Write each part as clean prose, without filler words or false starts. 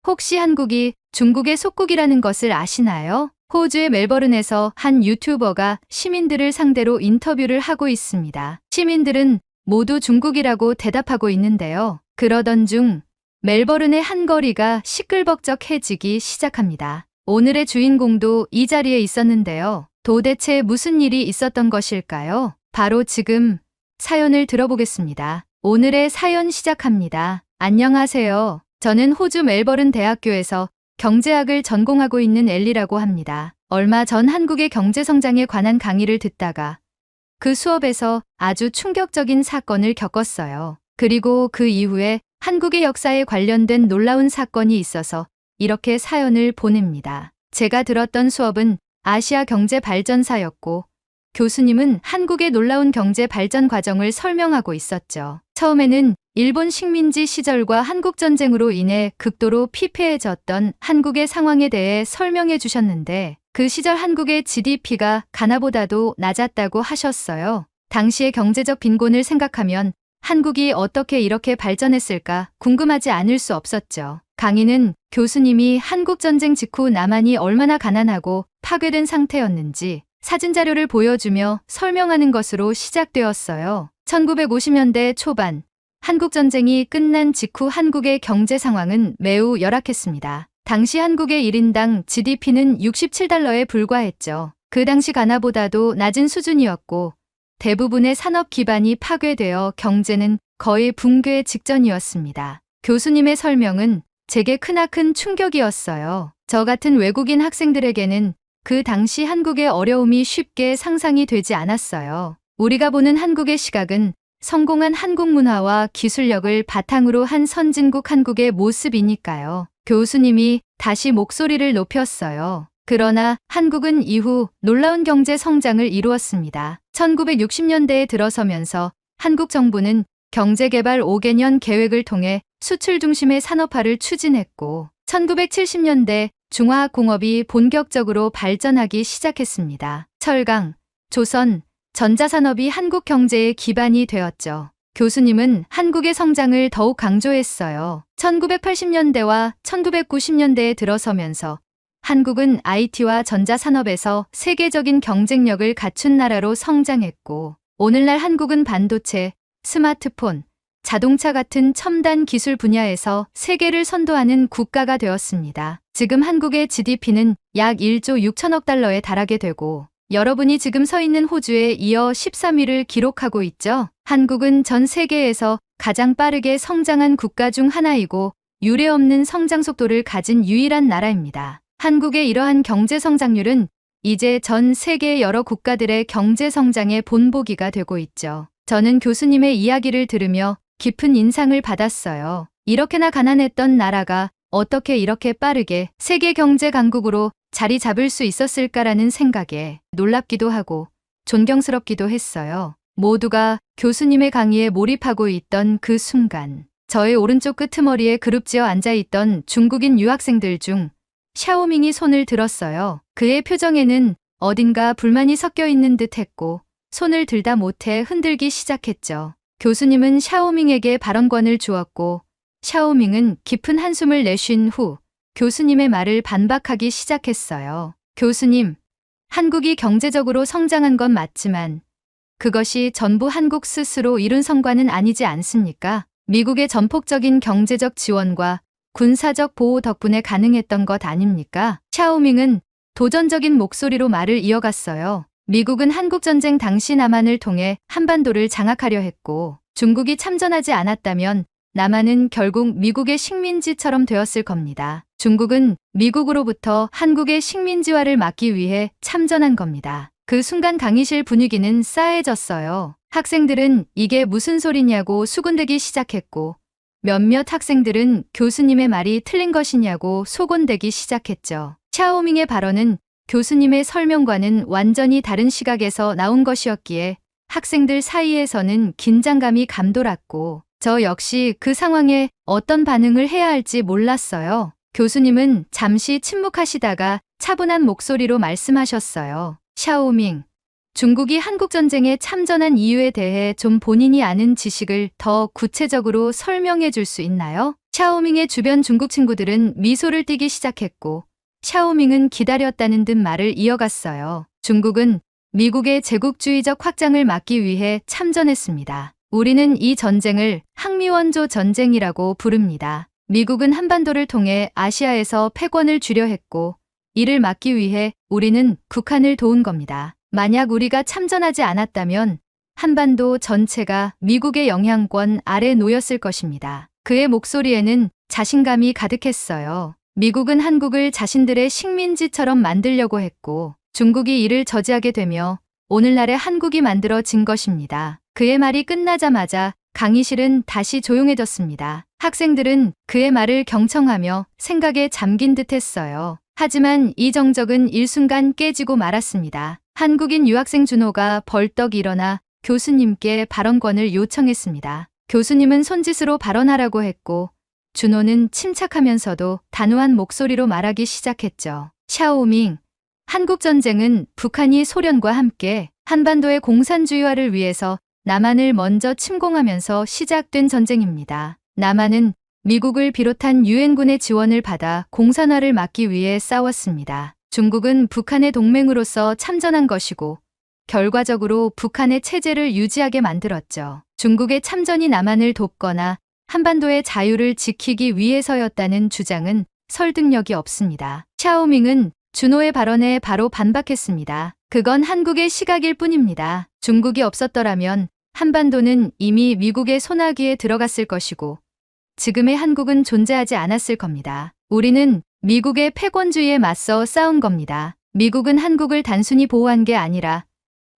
혹시 한국이 중국의 속국이라는 것을 아시나요? 호주의 멜버른에서 한 유튜버가 시민들을 상대로 인터뷰를 하고 있습니다. 시민들은 모두 중국이라고 대답하고 있는데요. 그러던 중 멜버른의 한 거리가 시끌벅적해지기 시작합니다. 오늘의 주인공도 이 자리에 있었는데요. 도대체 무슨 일이 있었던 것일까요? 바로 지금 사연을 들어보겠습니다. 오늘의 사연 시작합니다. 안녕하세요. 저는 호주 멜버른 대학교에서 경제학을 전공하고 있는 엘리라고 합니다. 얼마 전 한국의 경제 성장에 관한 강의를 듣다가 그 수업에서 아주 충격적인 사건을 겪었어요. 그리고 그 이후에 한국의 역사에 관련된 놀라운 사건이 있어서 이렇게 사연을 보냅니다. 제가 들었던 수업은 아시아 경제 발전사였고 교수님은 한국의 놀라운 경제 발전 과정을 설명하고 있었죠. 처음에는 일본 식민지 시절과 한국전쟁으로 인해 극도로 피폐해졌던 한국의 상황에 대해 설명해 주셨는데 그 시절 한국의 GDP가 가나보다도 낮았다고 하셨어요. 당시의 경제적 빈곤을 생각하면 한국이 어떻게 이렇게 발전했을까 궁금하지 않을 수 없었죠. 강의는 교수님이 한국전쟁 직후 남한이 얼마나 가난하고 파괴된 상태였는지 사진자료를 보여주며 설명하는 것으로 시작되었어요. 1950년대 초반 한국전쟁이 끝난 직후 한국의 경제 상황은 매우 열악했습니다. 당시 한국의 1인당 GDP는 67달러에 불과했죠. 그 당시 가나보다도 낮은 수준이었고 대부분의 산업 기반이 파괴되어 경제는 거의 붕괴 직전이었습니다. 교수님의 설명은 제게 크나큰 충격이었어요. 저 같은 외국인 학생들에게는 그 당시 한국의 어려움이 쉽게 상상이 되지 않았어요. 우리가 보는 한국의 시각은 성공한 한국 문화와 기술력을 바탕으로 한 선진국 한국의 모습이니까요. 교수님이 다시 목소리를 높였어요. 그러나 한국은 이후 놀라운 경제 성장을 이루었습니다. 1960년대에 들어서면서 한국 정부는 경제개발 5개년 계획을 통해 수출 중심의 산업화를 추진했고 1970년대 중화학공업이 본격적으로 발전하기 시작했습니다. 철강, 조선, 전자산업이 한국 경제의 기반이 되었죠. 교수님은 한국의 성장을 더욱 강조했어요. 1980년대와 1990년대에 들어서면서 한국은 IT와 전자산업에서 세계적인 경쟁력을 갖춘 나라로 성장했고 오늘날 한국은 반도체, 스마트폰, 자동차 같은 첨단 기술 분야에서 세계를 선도하는 국가가 되었습니다. 지금 한국의 GDP는 약 1조 6천억 달러에 달하게 되고 여러분이 지금 서 있는 호주에 이어 13위를 기록하고 있죠. 한국은 전 세계에서 가장 빠르게 성장한 국가 중 하나이고 유례없는 성장 속도를 가진 유일한 나라입니다. 한국의 이러한 경제 성장률은 이제 전 세계 여러 국가들의 경제 성장의 본보기가 되고 있죠. 저는 교수님의 이야기를 들으며 깊은 인상을 받았어요. 이렇게나 가난했던 나라가 어떻게 이렇게 빠르게 세계 경제 강국으로 자리 잡을 수 있었을까라는 생각에 놀랍기도 하고 존경스럽기도 했어요. 모두가 교수님의 강의에 몰입하고 있던 그 순간 저의 오른쪽 끄트머리에 그룹지어 앉아있던 중국인 유학생들 중 샤오밍이 손을 들었어요. 그의 표정에는 어딘가 불만이 섞여 있는 듯 했고 손을 들다 못해 흔들기 시작했죠. 교수님은 샤오밍에게 발언권을 주었고 샤오밍은 깊은 한숨을 내쉰 후 교수님의 말을 반박하기 시작했어요. 교수님, 한국이 경제적으로 성장한 건 맞지만 그것이 전부 한국 스스로 이룬 성과는 아니지 않습니까? 미국의 전폭적인 경제적 지원과 군사적 보호 덕분에 가능했던 것 아닙니까? 샤오밍은 도전적인 목소리로 말을 이어갔어요. 미국은 한국전쟁 당시 남한을 통해 한반도를 장악하려 했고 중국이 참전하지 않았다면 남한은 결국 미국의 식민지처럼 되었을 겁니다. 중국은 미국으로부터 한국의 식민지화를 막기 위해 참전한 겁니다. 그 순간 강의실 분위기는 싸해졌어요. 학생들은 이게 무슨 소리냐고 수군대기 시작했고 몇몇 학생들은 교수님의 말이 틀린 것이냐고 소곤대기 시작했죠. 샤오밍의 발언은 교수님의 설명과는 완전히 다른 시각에서 나온 것이었기에 학생들 사이에서는 긴장감이 감돌았고 저 역시 그 상황에 어떤 반응을 해야 할지 몰랐어요. 교수님은 잠시 침묵하시다가 차분한 목소리로 말씀하셨어요. 샤오밍, 중국이 한국전쟁에 참전한 이유에 대해 좀 본인이 아는 지식을 더 구체적으로 설명해 줄 수 있나요? 샤오밍의 주변 중국 친구들은 미소를 띠기 시작했고 샤오밍은 기다렸다는 듯 말을 이어갔어요. 중국은 미국의 제국주의적 확장을 막기 위해 참전했습니다. 우리는 이 전쟁을 항미원조 전쟁이라고 부릅니다. 미국은 한반도를 통해 아시아에서 패권을 주려 했고 이를 막기 위해 우리는 북한을 도운 겁니다. 만약 우리가 참전하지 않았다면 한반도 전체가 미국의 영향권 아래 놓였을 것입니다. 그의 목소리에는 자신감이 가득했어요. 미국은 한국을 자신들의 식민지처럼 만들려고 했고 중국이 이를 저지하게 되며 오늘날의 한국이 만들어진 것입니다. 그의 말이 끝나자마자 강의실은 다시 조용해졌습니다. 학생들은 그의 말을 경청하며 생각에 잠긴 듯 했어요. 하지만 이 정적은 일순간 깨지고 말았습니다. 한국인 유학생 준호가 벌떡 일어나 교수님께 발언권을 요청했습니다. 교수님은 손짓으로 발언하라고 했고 준호는 침착하면서도 단호한 목소리로 말하기 시작했죠. 샤오밍, 한국전쟁은 북한이 소련과 함께 한반도의 공산주의화를 위해서 남한을 먼저 침공하면서 시작된 전쟁입니다. 남한은 미국을 비롯한 유엔군의 지원을 받아 공산화를 막기 위해 싸웠습니다. 중국은 북한의 동맹으로서 참전한 것이고 결과적으로 북한의 체제를 유지하게 만들었죠. 중국의 참전이 남한을 돕거나 한반도의 자유를 지키기 위해서였다는 주장은 설득력이 없습니다. 샤오밍은 준호의 발언에 바로 반박했습니다. 그건 한국의 시각일 뿐입니다. 중국이 없었더라면 한반도는 이미 미국의 손아귀에 들어갔을 것이고 지금의 한국은 존재하지 않았을 겁니다. 우리는 미국의 패권주의에 맞서 싸운 겁니다. 미국은 한국을 단순히 보호한 게 아니라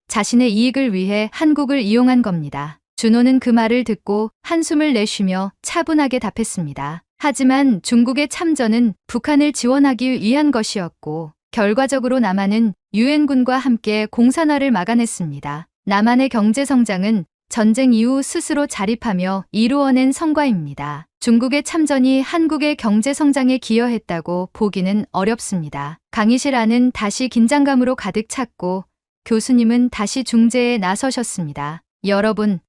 자신의 이익을 위해 한국을 이용한 겁니다. 준호는 그 말을 듣고 한숨을 내쉬며 차분하게 답했습니다. 하지만 중국의 참전은 북한을 지원하기 위한 것이었고 결과적으로 남한은 유엔군과 함께 공산화를 막아냈습니다. 남한의 경제 성장은 전쟁 이후 스스로 자립하며 이루어낸 성과입니다. 중국의 참전이 한국의 경제 성장에 기여했다고 보기는 어렵습니다. 강의실 안은 다시 긴장감으로 가득 찼고 교수님은 다시 중재에 나서셨습니다. 여러분,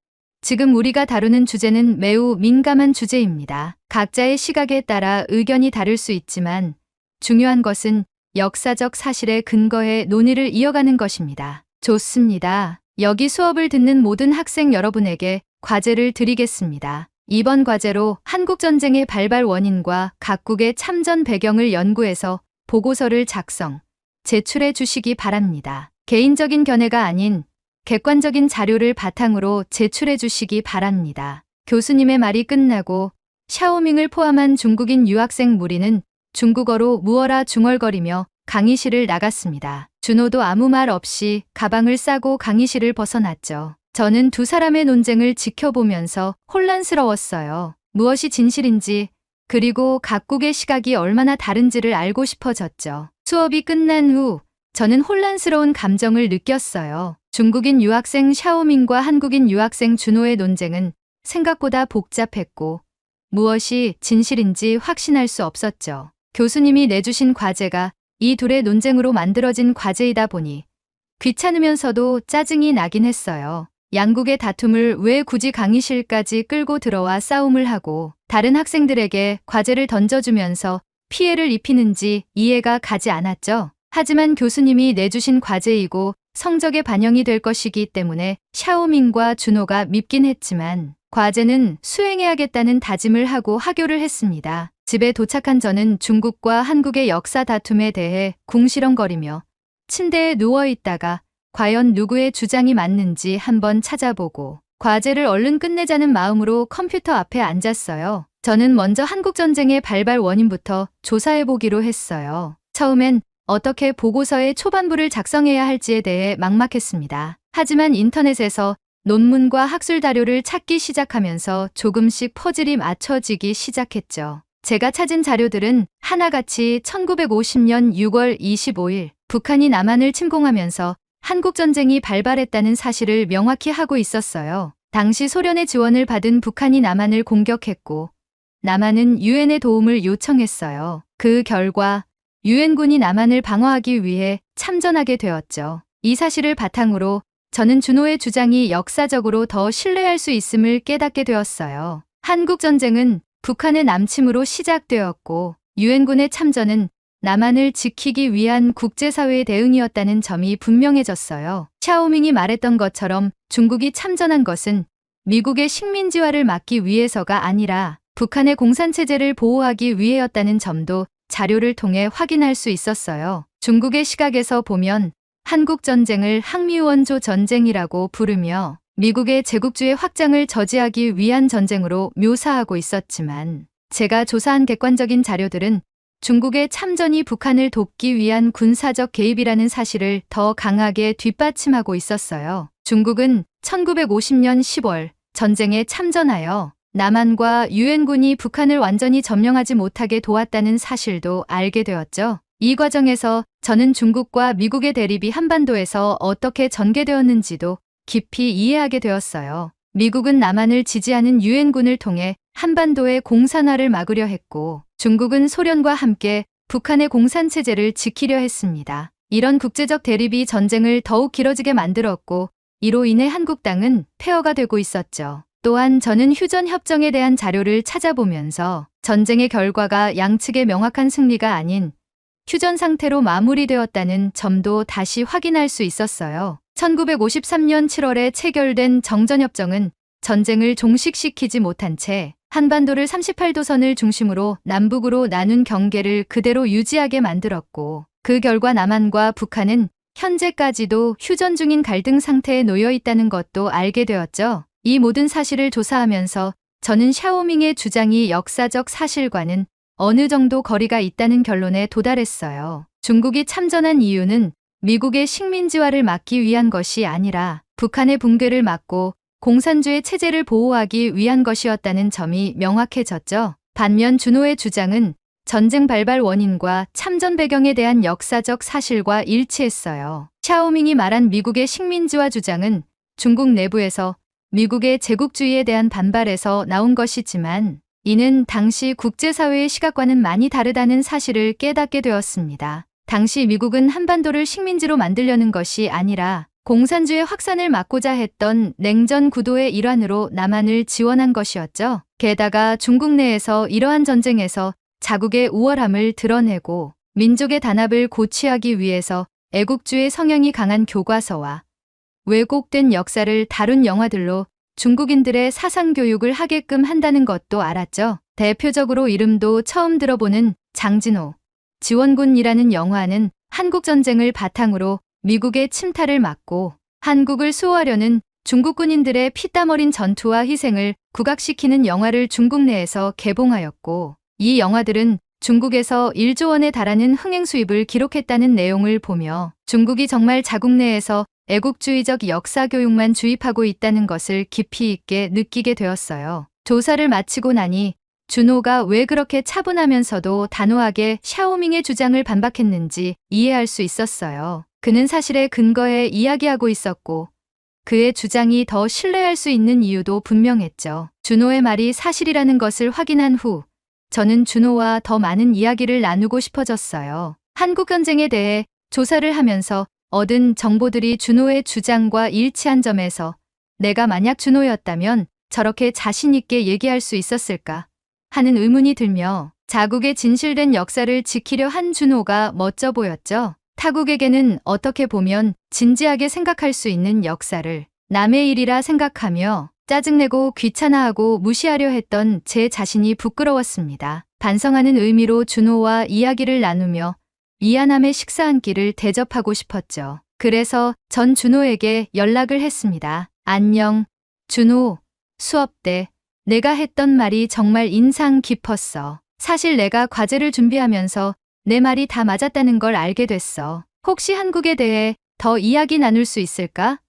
지금 우리가 다루는 주제는 매우 민감한 주제입니다. 각자의 시각에 따라 의견이 다를 수 있지만 중요한 것은 역사적 사실에 근거해 논의를 이어가는 것입니다. 좋습니다. 여기 수업을 듣는 모든 학생 여러분에게 과제를 드리겠습니다. 이번 과제로 한국전쟁의 발발 원인과 각국의 참전 배경을 연구해서 보고서를 작성, 제출해 주시기 바랍니다. 개인적인 견해가 아닌 객관적인 자료를 바탕으로 제출해 주시기 바랍니다. 교수님의 말이 끝나고 샤오밍을 포함한 중국인 유학생 무리는 중국어로 무어라 중얼거리며 강의실을 나갔습니다. 준호도 아무 말 없이 가방을 싸고 강의실을 벗어났죠. 저는 두 사람의 논쟁을 지켜보면서 혼란스러웠어요. 무엇이 진실인지 그리고 각국의 시각이 얼마나 다른지를 알고 싶어졌죠. 수업이 끝난 후 저는 혼란스러운 감정을 느꼈어요. 중국인 유학생 샤오밍과 한국인 유학생 준호의 논쟁은 생각보다 복잡했고 무엇이 진실인지 확신할 수 없었죠. 교수님이 내주신 과제가 이 둘의 논쟁으로 만들어진 과제이다 보니 귀찮으면서도 짜증이 나긴 했어요. 양국의 다툼을 왜 굳이 강의실까지 끌고 들어와 싸움을 하고 다른 학생들에게 과제를 던져주면서 피해를 입히는지 이해가 가지 않았죠. 하지만 교수님이 내주신 과제이고 성적에 반영이 될 것이기 때문에 샤오밍과 준호가 밉긴 했지만 과제는 수행해야겠다는 다짐을 하고 하교를 했습니다. 집에 도착한 저는 중국과 한국의 역사 다툼에 대해 궁시렁거리며 침대에 누워있다가 과연 누구의 주장이 맞는지 한번 찾아보고 과제를 얼른 끝내자는 마음으로 컴퓨터 앞에 앉았어요. 저는 먼저 한국전쟁의 발발 원인부터 조사해보기로 했어요. 처음엔 어떻게 보고서의 초반부를 작성해야 할지에 대해 막막했습니다. 하지만 인터넷에서 논문과 학술 자료를 찾기 시작하면서 조금씩 퍼즐이 맞춰지기 시작했죠. 제가 찾은 자료들은 하나같이 1950년 6월 25일 북한이 남한을 침공하면서 한국전쟁이 발발했다는 사실을 명확히 하고 있었어요. 당시 소련의 지원을 받은 북한이 남한을 공격했고 남한은 유엔의 도움을 요청했어요. 그 결과 유엔군이 남한을 방어하기 위해 참전하게 되었죠. 이 사실을 바탕으로 저는 준호의 주장이 역사적으로 더 신뢰할 수 있음을 깨닫게 되었어요. 한국전쟁은 북한의 남침으로 시작되었고 유엔군의 참전은 남한을 지키기 위한 국제사회의 대응이었다는 점이 분명해졌어요. 샤오밍이 말했던 것처럼 중국이 참전한 것은 미국의 식민지화를 막기 위해서가 아니라 북한의 공산체제를 보호하기 위해였다는 점도 자료를 통해 확인할 수 있었어요. 중국의 시각에서 보면 한국전쟁을 항미원조 전쟁이라고 부르며 미국의 제국주의 확장을 저지하기 위한 전쟁으로 묘사하고 있었지만 제가 조사한 객관적인 자료들은 중국의 참전이 북한을 돕기 위한 군사적 개입이라는 사실을 더 강하게 뒷받침하고 있었어요. 중국은 1950년 10월 전쟁에 참전하여 남한과 유엔군이 북한을 완전히 점령하지 못하게 도왔다는 사실도 알게 되었죠. 이 과정에서 저는 중국과 미국의 대립이 한반도에서 어떻게 전개되었는지도 깊이 이해하게 되었어요. 미국은 남한을 지지하는 유엔군을 통해 한반도의 공산화를 막으려 했고 중국은 소련과 함께 북한의 공산체제를 지키려 했습니다. 이런 국제적 대립이 전쟁을 더욱 길어지게 만들었고 이로 인해 한국당은 폐허가 되고 있었죠. 또한 저는 휴전협정에 대한 자료를 찾아보면서 전쟁의 결과가 양측의 명확한 승리가 아닌 휴전 상태로 마무리되었다는 점도 다시 확인할 수 있었어요. 1953년 7월에 체결된 정전협정은 전쟁을 종식시키지 못한 채 한반도를 38도선을 중심으로 남북으로 나눈 경계를 그대로 유지하게 만들었고 그 결과 남한과 북한은 현재까지도 휴전 중인 갈등 상태에 놓여 있다는 것도 알게 되었죠. 이 모든 사실을 조사하면서 저는 샤오밍의 주장이 역사적 사실과는 어느 정도 거리가 있다는 결론에 도달했어요. 중국이 참전한 이유는 미국의 식민지화를 막기 위한 것이 아니라 북한의 붕괴를 막고 공산주의 체제를 보호하기 위한 것이었다는 점이 명확해졌죠. 반면 준호의 주장은 전쟁 발발 원인과 참전 배경에 대한 역사적 사실과 일치했어요. 샤오밍이 말한 미국의 식민지화 주장은 중국 내부에서 미국의 제국주의에 대한 반발에서 나온 것이지만 이는 당시 국제사회의 시각과는 많이 다르다는 사실을 깨닫게 되었습니다. 당시 미국은 한반도를 식민지로 만들려는 것이 아니라 공산주의 확산을 막고자 했던 냉전 구도의 일환으로 남한을 지원한 것이었죠. 게다가 중국 내에서 이러한 전쟁에서 자국의 우월함을 드러내고 민족의 단합을 고취하기 위해서 애국주의 성향이 강한 교과서와 왜곡된 역사를 다룬 영화들로 중국인들의 사상교육을 하게끔 한다는 것도 알았죠. 대표적으로 이름도 처음 들어보는 장진호, 지원군이라는 영화는 한국전쟁을 바탕으로 미국의 침탈을 막고 한국을 수호하려는 중국 군인들의 피땀 어린 전투와 희생을 부각시키는 영화를 중국 내에서 개봉하였고 이 영화들은 중국에서 1조 원에 달하는 흥행 수입을 기록했다는 내용을 보며 중국이 정말 자국 내에서 애국주의적 역사 교육만 주입하고 있다는 것을 깊이 있게 느끼게 되었어요. 조사를 마치고 나니 준호가 왜 그렇게 차분하면서도 단호하게 샤오밍의 주장을 반박했는지 이해할 수 있었어요. 그는 사실에 근거해 이야기하고 있었고 그의 주장이 더 신뢰할 수 있는 이유도 분명했죠. 준호의 말이 사실이라는 것을 확인한 후 저는 준호와 더 많은 이야기를 나누고 싶어졌어요. 한국전쟁에 대해 조사를 하면서 얻은 정보들이 준호의 주장과 일치한 점에서 내가 만약 준호였다면 저렇게 자신 있게 얘기할 수 있었을까 하는 의문이 들며 자국의 진실된 역사를 지키려 한 준호가 멋져 보였죠. 타국에게는 어떻게 보면 진지하게 생각할 수 있는 역사를 남의 일이라 생각하며 짜증내고 귀찮아하고 무시하려 했던 제 자신이 부끄러웠습니다. 반성하는 의미로 준호와 이야기를 나누며 미안함의 식사 한 끼를 대접하고 싶었죠. 그래서 전 준호에게 연락을 했습니다. 안녕, 준호. 수업 때 내가 했던 말이 정말 인상 깊었어. 사실 내가 과제를 준비하면서 내 말이 다 맞았다는 걸 알게 됐어. 혹시 한국에 대해 더 이야기 나눌 수 있을까?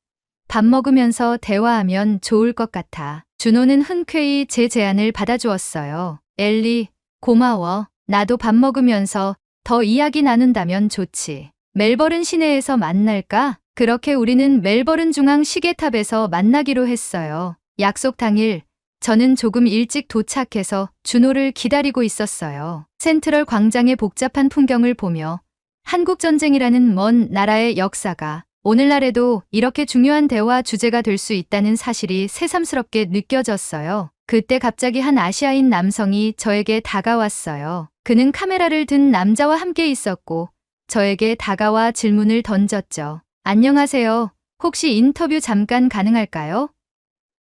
밥 먹으면서 대화하면 좋을 것 같아. 준호는 흔쾌히 제 제안을 받아주었어요. 엘리, 고마워. 나도 밥 먹으면서 더 이야기 나눈다면 좋지. 멜버른 시내에서 만날까? 그렇게 우리는 멜버른 중앙 시계탑에서 만나기로 했어요. 약속 당일 저는 조금 일찍 도착해서 준호를 기다리고 있었어요. 센트럴 광장의 복잡한 풍경을 보며 한국전쟁이라는 먼 나라의 역사가 오늘날에도 이렇게 중요한 대화 주제가 될 수 있다는 사실이 새삼스럽게 느껴졌어요. 그때 갑자기 한 아시아인 남성이 저에게 다가왔어요. 그는 카메라를 든 남자와 함께 있었고 저에게 다가와 질문을 던졌죠. 안녕하세요. 혹시 인터뷰 잠깐 가능할까요?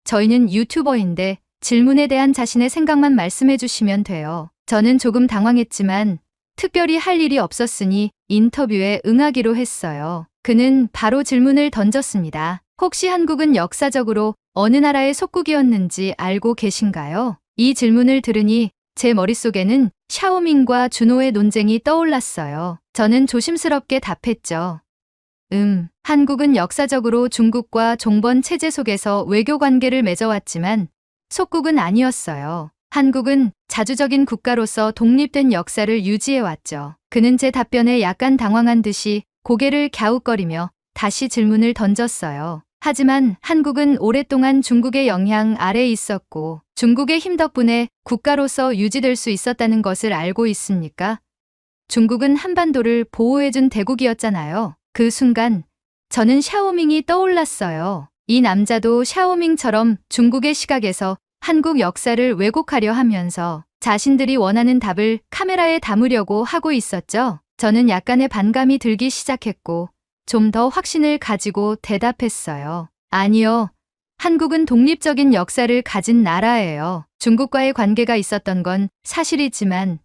저희는 유튜버인데 질문에 대한 자신의 생각만 말씀해 주시면 돼요. 저는 조금 당황했지만 특별히 할 일이 없었으니 인터뷰에 응하기로 했어요. 그는 바로 질문을 던졌습니다. 혹시 한국은 역사적으로 어느 나라의 속국이었는지 알고 계신가요? 이 질문을 들으니 제 머릿속에는 샤오밍과 준호의 논쟁이 떠올랐어요. 저는 조심스럽게 답했죠. 한국은 역사적으로 중국과 종번 체제 속에서 외교 관계를 맺어왔지만 속국은 아니었어요. 한국은 자주적인 국가로서 독립된 역사를 유지해왔죠. 그는 제 답변에 약간 당황한 듯이 고개를 갸웃거리며 다시 질문을 던졌어요. 하지만 한국은 오랫동안 중국의 영향 아래에 있었고 중국의 힘 덕분에 국가로서 유지될 수 있었다는 것을 알고 있습니까? 중국은 한반도를 보호해준 대국이었잖아요. 그 순간 저는 샤오밍이 떠올랐어요. 이 남자도 샤오밍처럼 중국의 시각에서 한국 역사를 왜곡하려 하면서 자신들이 원하는 답을 카메라에 담으려고 하고 있었죠. 저는 약간의 반감이 들기 시작했고 좀 더 확신을 가지고 대답했어요. 아니요. 한국은 독립적인 역사를 가진 나라예요. 중국과의 관계가 있었던 건 사실이지만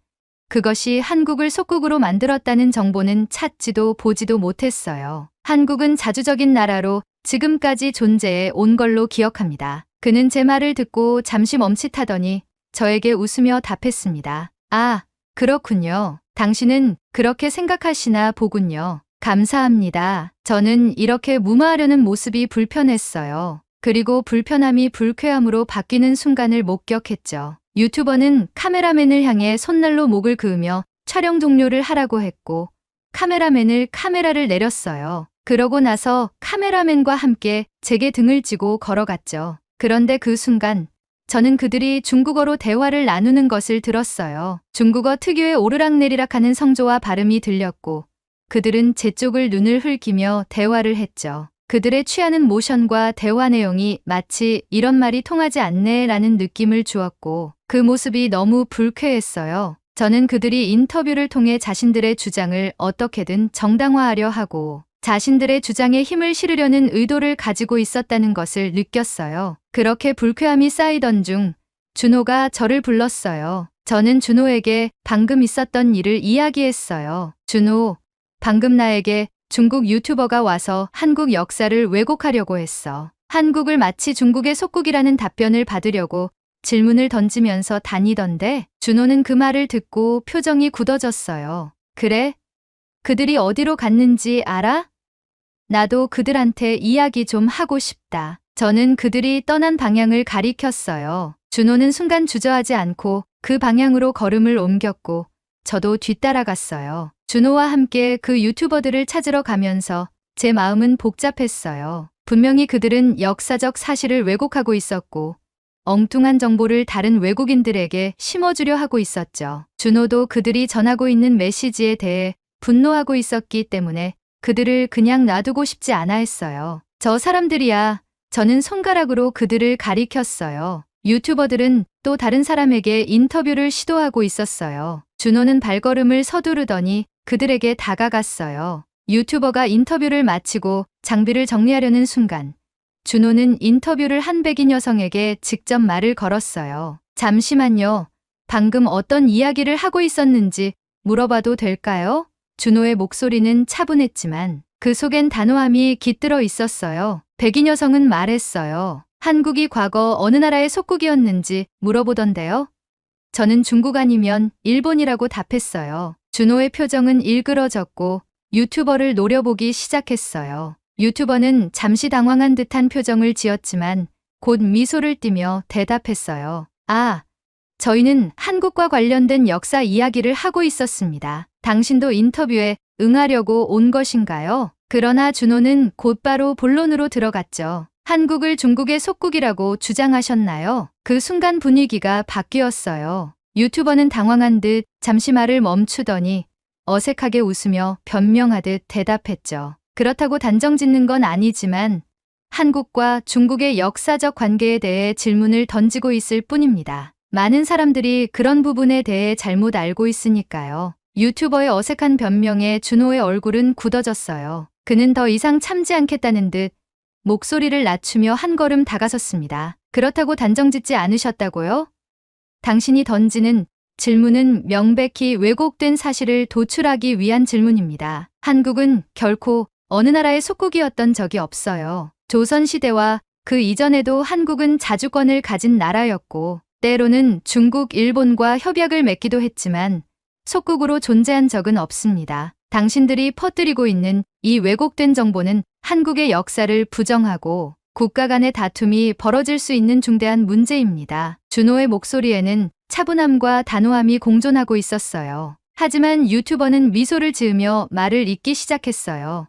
그것이 한국을 속국으로 만들었다는 정보는 찾지도 보지도 못했어요. 한국은 자주적인 나라로 지금까지 존재해 온 걸로 기억합니다. 그는 제 말을 듣고 잠시 멈칫하더니 저에게 웃으며 답했습니다. 아, 그렇군요. 당신은 그렇게 생각하시나 보군요. 감사합니다. 저는 이렇게 무마하려는 모습이 불편했어요. 그리고 불편함이 불쾌함으로 바뀌는 순간을 목격했죠. 유튜버는 카메라맨을 향해 손날로 목을 그으며 촬영 종료를 하라고 했고 카메라맨을 카메라를 내렸어요. 그러고 나서 카메라맨과 함께 제게 등을 쥐고 걸어갔죠. 그런데 그 순간 저는 그들이 중국어로 대화를 나누는 것을 들었어요. 중국어 특유의 오르락내리락하는 성조와 발음이 들렸고 그들은 제 쪽을 눈을 흘기며 대화를 했죠. 그들의 취하는 모션과 대화 내용이 마치 이런 말이 통하지 않네 라는 느낌을 주었고 그 모습이 너무 불쾌했어요. 저는 그들이 인터뷰를 통해 자신들의 주장을 어떻게든 정당화하려 하고 자신들의 주장에 힘을 실으려는 의도를 가지고 있었다는 것을 느꼈어요. 그렇게 불쾌함이 쌓이던 중 준호가 저를 불렀어요. 저는 준호에게 방금 있었던 일을 이야기했어요. 준호, 방금 나에게 중국 유튜버가 와서 한국 역사를 왜곡하려고 했어. 한국을 마치 중국의 속국이라는 답변을 받으려고 질문을 던지면서 다니던데 준호는 그 말을 듣고 표정이 굳어졌어요. 그래? 그들이 어디로 갔는지 알아? 나도 그들한테 이야기 좀 하고 싶다. 저는 그들이 떠난 방향을 가리켰어요. 준호는 순간 주저하지 않고 그 방향으로 걸음을 옮겼고 저도 뒤따라갔어요. 준호와 함께 그 유튜버들을 찾으러 가면서 제 마음은 복잡했어요. 분명히 그들은 역사적 사실을 왜곡하고 있었고 엉뚱한 정보를 다른 외국인들에게 심어주려 하고 있었죠. 준호도 그들이 전하고 있는 메시지에 대해 분노하고 있었기 때문에 그들을 그냥 놔두고 싶지 않아 했어요. 저 사람들이야. 저는 손가락으로 그들을 가리켰어요. 유튜버들은 또 다른 사람에게 인터뷰를 시도하고 있었어요. 준호는 발걸음을 서두르더니 그들에게 다가갔어요. 유튜버가 인터뷰를 마치고 장비를 정리하려는 순간 준호는 인터뷰를 한 백인 여성에게 직접 말을 걸었어요. 잠시만요. 방금 어떤 이야기를 하고 있었는지 물어봐도 될까요? 준호의 목소리는 차분했지만 그 속엔 단호함이 깃들어 있었어요. 백인 여성은 말했어요. 한국이 과거 어느 나라의 속국이었는지 물어보던데요. 저는 중국 아니면 일본이라고 답했어요. 준호의 표정은 일그러졌고 유튜버를 노려보기 시작했어요. 유튜버는 잠시 당황한 듯한 표정을 지었지만 곧 미소를 띠며 대답했어요. 아, 저희는 한국과 관련된 역사 이야기를 하고 있었습니다. 당신도 인터뷰에 응하려고 온 것인가요? 그러나 준호는 곧바로 본론으로 들어갔죠. 한국을 중국의 속국이라고 주장하셨나요? 그 순간 분위기가 바뀌었어요. 유튜버는 당황한 듯 잠시 말을 멈추더니 어색하게 웃으며 변명하듯 대답했죠. 그렇다고 단정 짓는 건 아니지만 한국과 중국의 역사적 관계에 대해 질문을 던지고 있을 뿐입니다. 많은 사람들이 그런 부분에 대해 잘못 알고 있으니까요. 유튜버의 어색한 변명에 준호의 얼굴은 굳어졌어요. 그는 더 이상 참지 않겠다는 듯 목소리를 낮추며 한 걸음 다가섰습니다. 그렇다고 단정짓지 않으셨다고요? 당신이 던지는 질문은 명백히 왜곡된 사실을 도출하기 위한 질문입니다. 한국은 결코 어느 나라의 속국이었던 적이 없어요. 조선시대와 그 이전에도 한국은 자주권을 가진 나라였고 때로는 중국, 일본과 협약을 맺기도 했지만 속국으로 존재한 적은 없습니다. 당신들이 퍼뜨리고 있는 이 왜곡된 정보는 한국의 역사를 부정하고 국가 간의 다툼이 벌어질 수 있는 중대한 문제입니다. 준호의 목소리에는 차분함과 단호함이 공존하고 있었어요. 하지만 유튜버는 미소를 지으며 말을 잇기 시작했어요.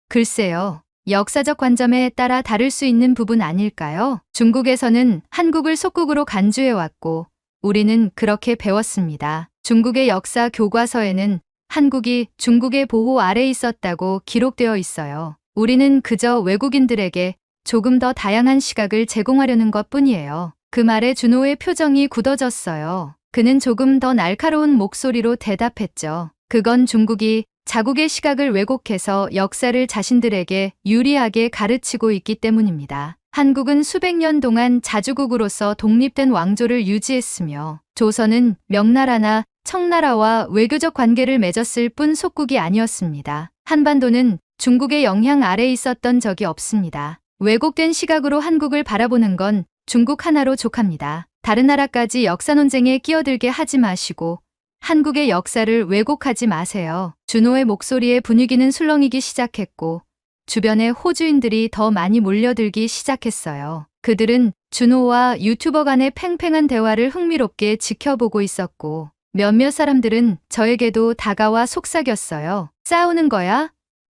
글쎄요. 역사적 관점에 따라 다를 수 있는 부분 아닐까요? 중국에서는 한국을 속국으로 간주해왔고 우리는 그렇게 배웠습니다. 중국의 역사 교과서에는 한국이 중국의 보호 아래 있었다고 기록되어 있어요. 우리는 그저 외국인들에게 조금 더 다양한 시각을 제공하려는 것뿐이에요. 그 말에 준호의 표정이 굳어졌어요. 그는 조금 더 날카로운 목소리로 대답했죠. 그건 중국이 자국의 시각을 왜곡해서 역사를 자신들에게 유리하게 가르치고 있기 때문입니다. 한국은 수백 년 동안 자주국으로서 독립된 왕조를 유지했으며 조선은 명나라나 청나라와 외교적 관계를 맺었을 뿐 속국이 아니었습니다. 한반도는 중국의 영향 아래 있었던 적이 없습니다. 왜곡된 시각으로 한국을 바라보는 건 중국 하나로 족합니다. 다른 나라까지 역사 논쟁에 끼어들게 하지 마시고 한국의 역사를 왜곡하지 마세요. 준호의 목소리에 분위기는 술렁이기 시작했고 주변에 호주인들이 더 많이 몰려들기 시작했어요. 그들은 준호와 유튜버 간의 팽팽한 대화를 흥미롭게 지켜보고 있었고 몇몇 사람들은 저에게도 다가와 속삭였어요. 싸우는 거야?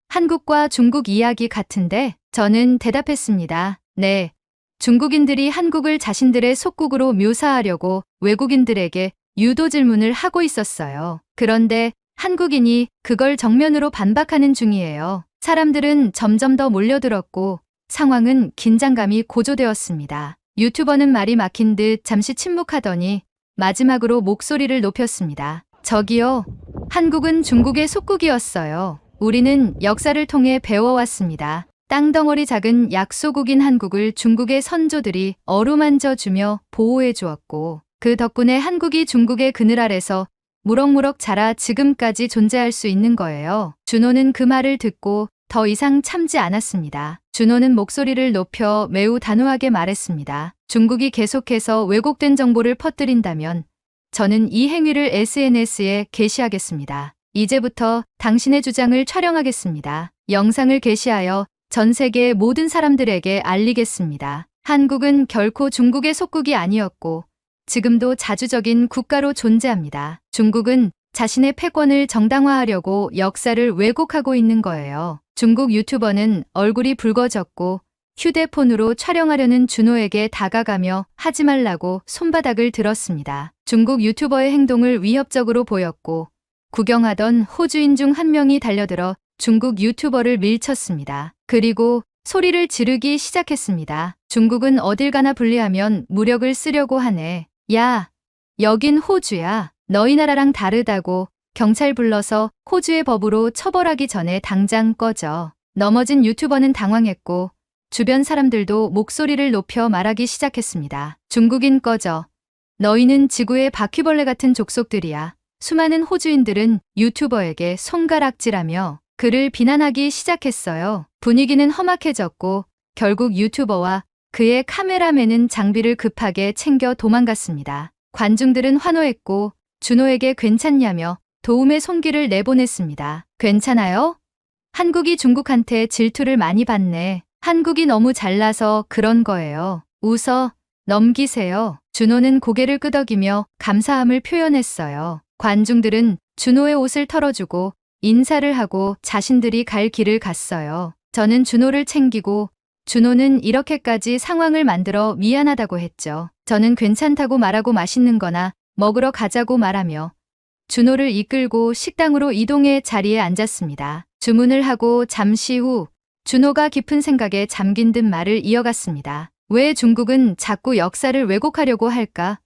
한국과 중국 이야기 같은데? 저는 대답했습니다. 네. 중국인들이 한국을 자신들의 속국으로 묘사하려고 외국인들에게 유도 질문을 하고 있었어요. 그런데 한국인이 그걸 정면으로 반박하는 중이에요. 사람들은 점점 더 몰려들었고 상황은 긴장감이 고조되었습니다. 유튜버는 말이 막힌 듯 잠시 침묵하더니 마지막으로 목소리를 높였습니다. 저기요. 한국은 중국의 속국이었어요. 우리는 역사를 통해 배워왔습니다. 땅덩어리 작은 약소국인 한국을 중국의 선조들이 어루만져 주며 보호해 주었고 그 덕분에 한국이 중국의 그늘 아래서 무럭무럭 자라 지금까지 존재할 수 있는 거예요. 준호는 그 말을 듣고 더 이상 참지 않았습니다. 준호는 목소리를 높여 매우 단호하게 말했습니다. 중국이 계속해서 왜곡된 정보를 퍼뜨린다면 저는 이 행위를 SNS에 게시하겠습니다. 이제부터 당신의 주장을 촬영하겠습니다. 영상을 게시하여 전 세계 모든 사람들에게 알리겠습니다. 한국은 결코 중국의 속국이 아니었고 지금도 자주적인 국가로 존재합니다. 중국은 자신의 패권을 정당화하려고 역사를 왜곡하고 있는 거예요. 중국 유튜버는 얼굴이 붉어졌고 휴대폰으로 촬영하려는 준호에게 다가가며 하지 말라고 손바닥을 들었습니다. 중국 유튜버의 행동을 위협적으로 보였고 구경하던 호주인 중 한 명이 달려들어 중국 유튜버를 밀쳤습니다. 그리고 소리를 지르기 시작했습니다. 중국은 어딜 가나 불리하면 무력을 쓰려고 하네. 야, 여긴 호주야. 너희 나라랑 다르다고. 경찰 불러서 호주의 법으로 처벌하기 전에 당장 꺼져. 넘어진 유튜버는 당황했고 주변 사람들도 목소리를 높여 말하기 시작했습니다. 중국인 꺼져. 너희는 지구의 바퀴벌레 같은 족속들이야. 수많은 호주인들은 유튜버에게 손가락질하며 그를 비난하기 시작했어요. 분위기는 험악해졌고 결국 유튜버와 그의 카메라맨은 장비를 급하게 챙겨 도망갔습니다. 관중들은 환호했고 준호에게 괜찮냐며 도움의 손길을 내보냈습니다. 괜찮아요? 한국이 중국한테 질투를 많이 받네. 한국이 너무 잘나서 그런 거예요. 웃어 넘기세요. 준호는 고개를 끄덕이며 감사함을 표현했어요. 관중들은 준호의 옷을 털어주고 인사를 하고 자신들이 갈 길을 갔어요. 저는 준호를 챙기고 준호는 이렇게까지 상황을 만들어 미안하다고 했죠. 저는 괜찮다고 말하고 맛있는 거나 먹으러 가자고 말하며 준호를 이끌고 식당으로 이동해 자리에 앉았습니다. 주문을 하고 잠시 후 준호가 깊은 생각에 잠긴 듯 말을 이어갔습니다. 왜 중국은 자꾸 역사를 왜곡하려고 할까?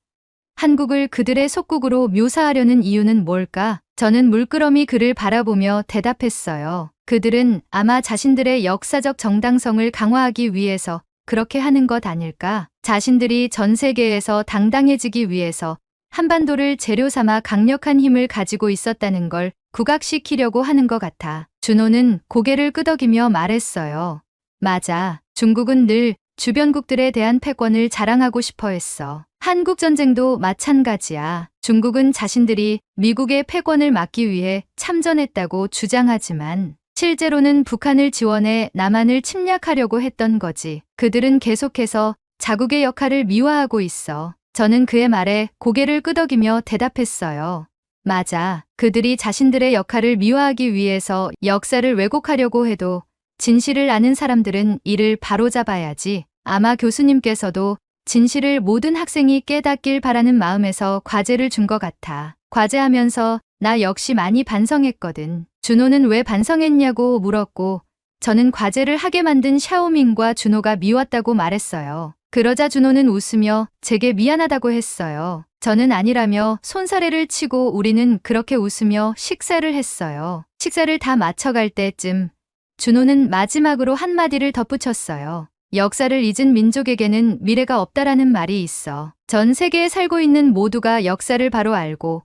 한국을 그들의 속국으로 묘사하려는 이유는 뭘까? 저는 물끄러미 그를 바라보며 대답했어요. 그들은 아마 자신들의 역사적 정당성을 강화하기 위해서 그렇게 하는 것 아닐까? 자신들이 전 세계에서 당당해지기 위해서 한반도를 재료 삼아 강력한 힘을 가지고 있었다는 걸 부각시키려고 하는 것 같아. 준호는 고개를 끄덕이며 말했어요. 맞아. 중국은 늘 주변국들에 대한 패권을 자랑하고 싶어 했어. 한국전쟁도 마찬가지야. 중국은 자신들이 미국의 패권을 막기 위해 참전했다고 주장하지만 실제로는 북한을 지원해 남한을 침략하려고 했던 거지. 그들은 계속해서 자국의 역할을 미화하고 있어. 저는 그의 말에 고개를 끄덕이며 대답했어요. 맞아. 그들이 자신들의 역할을 미화하기 위해서 역사를 왜곡하려고 해도 진실을 아는 사람들은 이를 바로잡아야지. 아마 교수님께서도 진실을 모든 학생이 깨닫길 바라는 마음에서 과제를 준 것 같아. 과제하면서 나 역시 많이 반성했거든. 준호는 왜 반성했냐고 물었고 저는 과제를 하게 만든 샤오밍과 준호가 미웠다고 말했어요. 그러자 준호는 웃으며 제게 미안하다고 했어요. 저는 아니라며 손사래를 치고 우리는 그렇게 웃으며 식사를 했어요. 식사를 다 마쳐갈 때쯤 준호는 마지막으로 한마디를 덧붙였어요. 역사를 잊은 민족에게는 미래가 없다라는 말이 있어. 전 세계에 살고 있는 모두가 역사를 바로 알고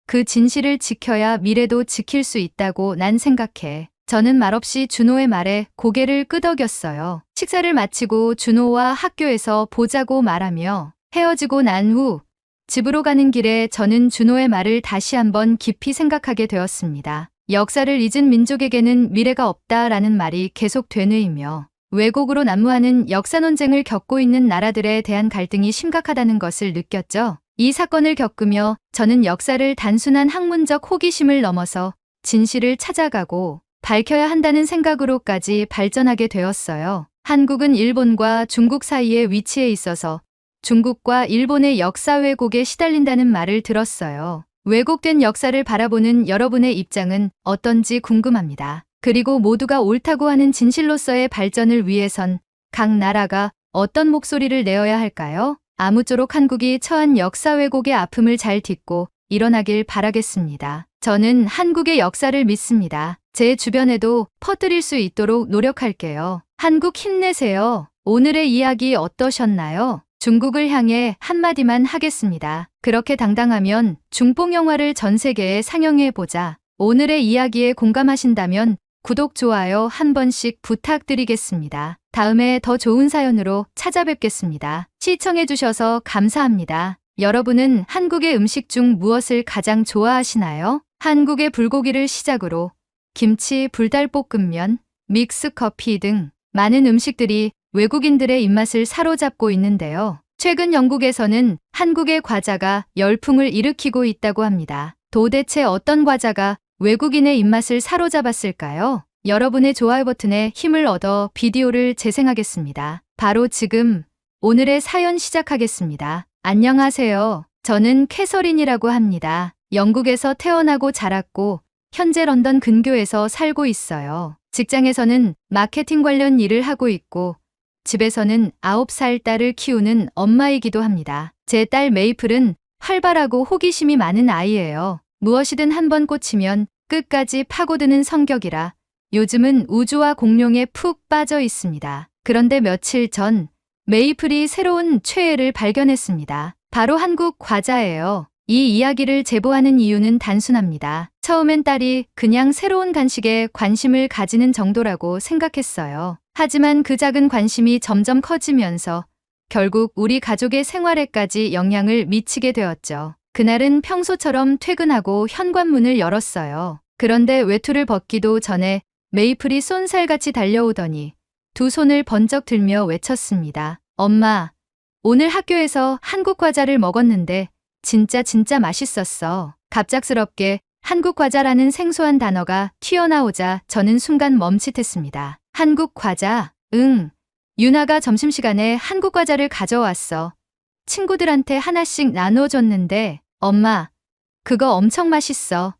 그 진실을 지켜야 미래도 지킬 수 있다고 난 생각해. 저는 말없이 준호의 말에 고개를 끄덕였어요. 식사를 마치고 준호와 학교에서 보자고 말하며 헤어지고 난 후 집으로 가는 길에 저는 준호의 말을 다시 한번 깊이 생각하게 되었습니다. 역사를 잊은 민족에게는 미래가 없다라는 말이 계속 되뇌이며 왜곡으로 난무하는 역사 논쟁을 겪고 있는 나라들에 대한 갈등이 심각하다는 것을 느꼈죠. 이 사건을 겪으며 저는 역사를 단순한 학문적 호기심을 넘어서 진실을 찾아가고 밝혀야 한다는 생각으로까지 발전하게 되었어요. 한국은 일본과 중국 사이에 위치해 있어서 중국과 일본의 역사 왜곡에 시달린다는 말을 들었어요. 왜곡된 역사를 바라보는 여러분의 입장은 어떤지 궁금합니다. 그리고 모두가 옳다고 하는 진실로서의 발전을 위해선 각 나라가 어떤 목소리를 내어야 할까요? 아무쪼록 한국이 처한 역사 왜곡의 아픔을 잘 딛고 일어나길 바라겠습니다. 저는 한국의 역사를 믿습니다. 제 주변에도 퍼뜨릴 수 있도록 노력할게요. 한국 힘내세요. 오늘의 이야기 어떠셨나요? 중국을 향해 한마디만 하겠습니다. 그렇게 당당하면 중뽕 영화를 전 세계에 상영해보자. 오늘의 이야기에 공감하신다면 구독, 좋아요 한 번씩 부탁드리겠습니다. 다음에 더 좋은 사연으로 찾아뵙겠습니다. 시청해주셔서 감사합니다. 여러분은 한국의 음식 중 무엇을 가장 좋아하시나요? 한국의 불고기를 시작으로 김치, 불달볶음면, 믹스커피 등 많은 음식들이 외국인들의 입맛을 사로잡고 있는데요. 최근 영국에서는 한국의 과자가 열풍을 일으키고 있다고 합니다. 도대체 어떤 과자가 외국인의 입맛을 사로잡았을까요? 여러분의 좋아요 버튼에 힘을 얻어 비디오를 재생하겠습니다. 바로 지금 오늘의 사연 시작하겠습니다. 안녕하세요. 저는 캐서린이라고 합니다. 영국에서 태어나고 자랐고 현재 런던 근교에서 살고 있어요. 직장에서는 마케팅 관련 일을 하고 있고 집에서는 9살 딸을 키우는 엄마이기도 합니다. 제 딸 메이플은 활발하고 호기심이 많은 아이예요. 무엇이든 한번 꽂히면 끝까지 파고드는 성격이라 요즘은 우주와 공룡에 푹 빠져 있습니다. 그런데 며칠 전 메이플이 새로운 최애를 발견했습니다. 바로 한국 과자예요. 이 이야기를 제보하는 이유는 단순합니다. 처음엔 딸이 그냥 새로운 간식에 관심을 가지는 정도라고 생각했어요. 하지만 그 작은 관심이 점점 커지면서 결국 우리 가족의 생활에까지 영향을 미치게 되었죠. 그날은 평소처럼 퇴근하고 현관문을 열었어요. 그런데 외투를 벗기도 전에 메이플이 쏜살같이 달려오더니 두 손을 번쩍 들며 외쳤습니다. 엄마, 오늘 학교에서 한국 과자를 먹었는데 진짜 맛있었어. 갑작스럽게 한국 과자라는 생소한 단어가 튀어나오자 저는 순간 멈칫했습니다. 한국 과자? 응. 유나가 점심시간에 한국 과자를 가져왔어. 친구들한테 하나씩 나눠줬는데 엄마, 그거 엄청 맛있어.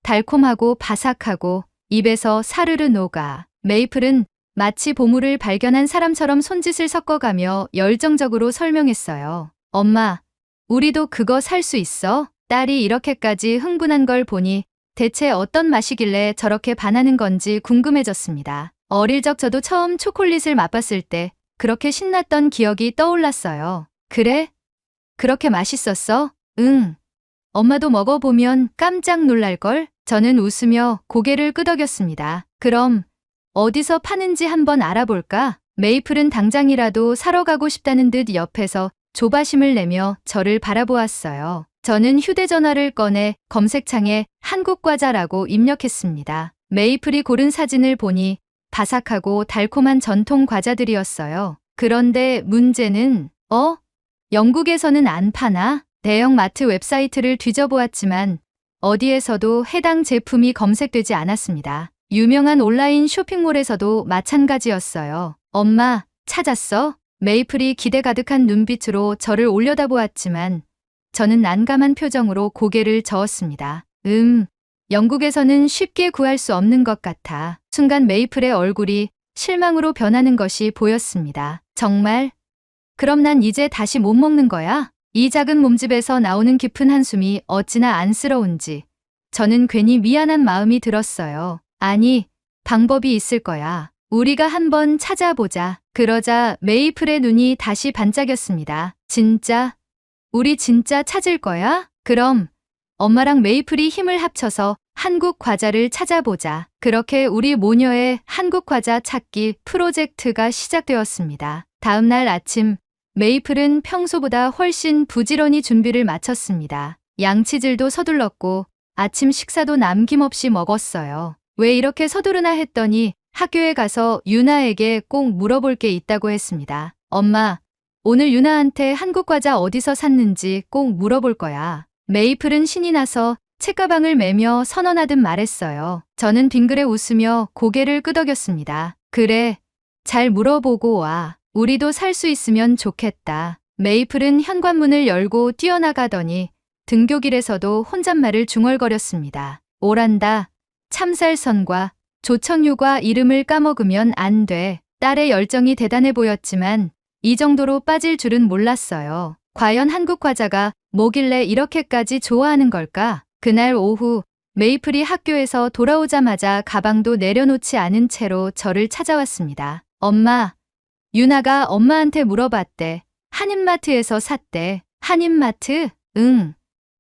달콤하고 바삭하고 입에서 사르르 녹아. 메이플은 마치 보물을 발견한 사람처럼 손짓을 섞어가며 열정적으로 설명했어요. 엄마, 우리도 그거 살 수 있어? 딸이 이렇게까지 흥분한 걸 보니 대체 어떤 맛이길래 저렇게 반하는 건지 궁금해졌습니다. 어릴 적 저도 처음 초콜릿을 맛봤을 때 그렇게 신났던 기억이 떠올랐어요. 그래? 그렇게 맛있었어? 응. 엄마도 먹어보면 깜짝 놀랄걸? 저는 웃으며 고개를 끄덕였습니다. 그럼 어디서 파는지 한번 알아볼까? 메이플은 당장이라도 사러 가고 싶다는 듯 옆에서 조바심을 내며 저를 바라보았어요. 저는 휴대전화를 꺼내 검색창에 한국과자라고 입력했습니다. 메이플이 고른 사진을 보니 바삭하고 달콤한 전통 과자들이었어요. 그런데 문제는 영국에서는 안 파나? 대형 마트 웹사이트를 뒤져보았지만 어디에서도 해당 제품이 검색되지 않았습니다. 유명한 온라인 쇼핑몰에서도 마찬가지였어요. 엄마, 찾았어? 메이플이 기대 가득한 눈빛으로 저를 올려다보았지만 저는 난감한 표정으로 고개를 저었습니다. 영국에서는 쉽게 구할 수 없는 것 같아. 순간 메이플의 얼굴이 실망으로 변하는 것이 보였습니다. 정말? 그럼 난 이제 다시 못 먹는 거야? 이 작은 몸집에서 나오는 깊은 한숨이 어찌나 안쓰러운지 저는 괜히 미안한 마음이 들었어요. 아니, 방법이 있을 거야. 우리가 한번 찾아보자. 그러자 메이플의 눈이 다시 반짝였습니다. 진짜? 우리 진짜 찾을 거야? 그럼 엄마랑 메이플이 힘을 합쳐서 한국 과자를 찾아보자. 그렇게 우리 모녀의 한국 과자 찾기 프로젝트가 시작되었습니다. 다음 날 아침, 메이플은 평소보다 훨씬 부지런히 준비를 마쳤습니다. 양치질도 서둘렀고 아침 식사도 남김없이 먹었어요. 왜 이렇게 서두르나 했더니 학교에 가서 유나에게 꼭 물어볼 게 있다고 했습니다. 엄마, 오늘 유나한테 한국 과자 어디서 샀는지 꼭 물어볼 거야. 메이플은 신이 나서 책가방을 매며 선언하듯 말했어요. 저는 빙그레 웃으며 고개를 끄덕였습니다. 그래, 잘 물어보고 와. 우리도 살 수 있으면 좋겠다. 메이플은 현관문을 열고 뛰어나가더니 등교길에서도 혼잣말을 중얼거렸습니다. 오란다. 참살선과 조청유과 이름을 까먹으면 안 돼. 딸의 열정이 대단해 보였지만 이 정도로 빠질 줄은 몰랐어요. 과연 한국 과자가 뭐길래 이렇게까지 좋아하는 걸까? 그날 오후 메이플이 학교에서 돌아오자마자 가방도 내려놓지 않은 채로 저를 찾아왔습니다. 엄마, 유나가 엄마한테 물어봤대. 한인마트에서 샀대. 한인마트? 응.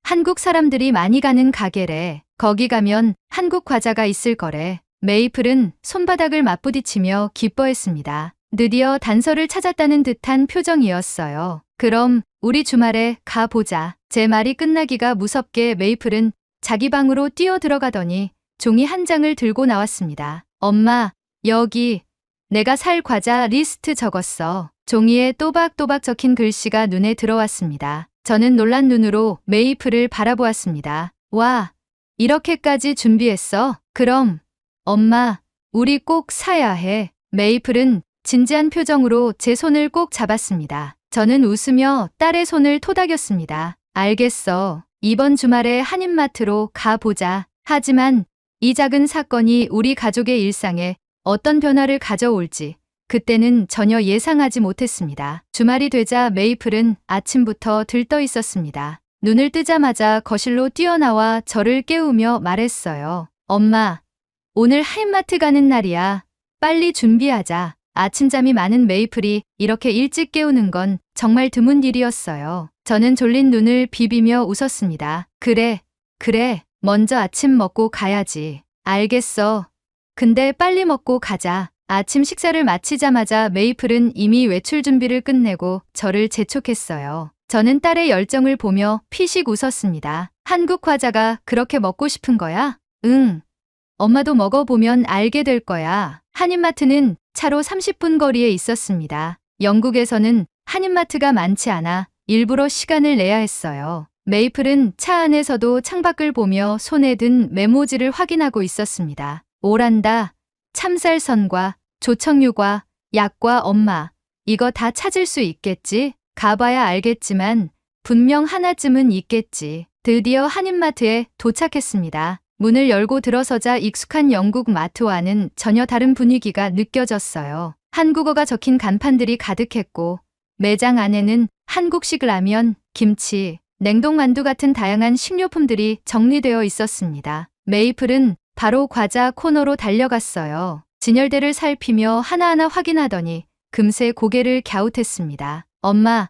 한국 사람들이 많이 가는 가게래. 거기 가면 한국 과자가 있을 거래. 메이플은 손바닥을 맞부딪히며 기뻐했습니다. 드디어 단서를 찾았다는 듯한 표정이었어요. 그럼 우리 주말에 가보자. 제 말이 끝나기가 무섭게 메이플은 자기 방으로 뛰어 들어가더니 종이 한 장을 들고 나왔습니다. 엄마, 여기 내가 살 과자 리스트 적었어. 종이에 또박또박 적힌 글씨가 눈에 들어왔습니다. 저는 놀란 눈으로 메이플을 바라보았습니다. 와, 이렇게까지 준비했어? 그럼 엄마, 우리 꼭 사야 해. 메이플은 진지한 표정으로 제 손을 꼭 잡았습니다. 저는 웃으며 딸의 손을 토닥였습니다. 알겠어. 이번 주말에 한인마트로 가보자. 하지만 이 작은 사건이 우리 가족의 일상에 어떤 변화를 가져올지 그때는 전혀 예상하지 못했습니다. 주말이 되자 메이플은 아침부터 들떠 있었습니다. 눈을 뜨자마자 거실로 뛰어나와 저를 깨우며 말했어요. 엄마, 오늘 한인마트 가는 날이야. 빨리 준비하자. 아침잠이 많은 메이플이 이렇게 일찍 깨우는 건 정말 드문 일이었어요. 저는 졸린 눈을 비비며 웃었습니다. 그래, 먼저 아침 먹고 가야지. 알겠어. 근데 빨리 먹고 가자. 아침 식사를 마치자마자 메이플은 이미 외출 준비를 끝내고 저를 재촉했어요. 저는 딸의 열정을 보며 피식 웃었습니다. 한국 과자가 그렇게 먹고 싶은 거야? 응. 엄마도 먹어보면 알게 될 거야. 한인마트는 차로 30분 거리에 있었습니다. 영국에서는 한인마트가 많지 않아 일부러 시간을 내야 했어요. 메이플은 차 안에서도 창밖을 보며 손에 든 메모지를 확인하고 있었습니다. 오란다, 참살선과 조청유과, 약과 엄마. 이거 다 찾을 수 있겠지? 가봐야 알겠지만 분명 하나쯤은 있겠지. 드디어 한인마트에 도착했습니다. 문을 열고 들어서자 익숙한 영국 마트와는 전혀 다른 분위기가 느껴졌어요. 한국어가 적힌 간판들이 가득했고 매장 안에는 한국식 라면, 김치, 냉동만두 같은 다양한 식료품들이 정리되어 있었습니다. 메이플은 바로 과자 코너로 달려갔어요. 진열대를 살피며 하나하나 확인하더니 금세 고개를 갸웃했습니다. 엄마,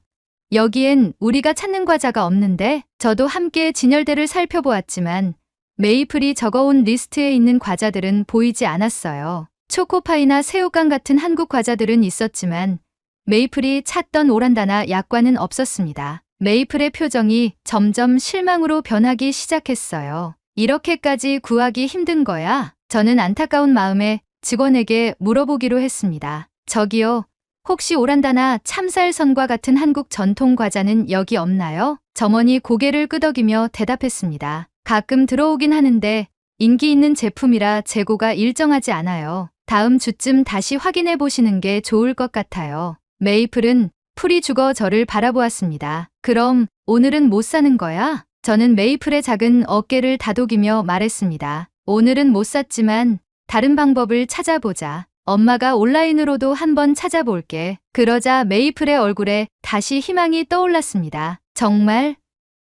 여기엔 우리가 찾는 과자가 없는데? 저도 함께 진열대를 살펴보았지만 메이플이 적어온 리스트에 있는 과자들은 보이지 않았어요. 초코파이나 새우깡 같은 한국 과자들은 있었지만 메이플이 찾던 오란다나 약과는 없었습니다. 메이플의 표정이 점점 실망으로 변하기 시작했어요. 이렇게까지 구하기 힘든 거야? 저는 안타까운 마음에 직원에게 물어보기로 했습니다. 저기요, 혹시 오란다나 참쌀선과 같은 한국 전통 과자는 여기 없나요? 점원이 고개를 끄덕이며 대답했습니다. 가끔 들어오긴 하는데 인기 있는 제품이라 재고가 일정하지 않아요. 다음 주쯤 다시 확인해 보시는 게 좋을 것 같아요. 메이플은 풀이 죽어 저를 바라보았습니다. 그럼 오늘은 못 사는 거야? 저는 메이플의 작은 어깨를 다독이며 말했습니다. 오늘은 못 샀지만 다른 방법을 찾아보자. 엄마가 온라인으로도 한번 찾아볼게. 그러자 메이플의 얼굴에 다시 희망이 떠올랐습니다. 정말?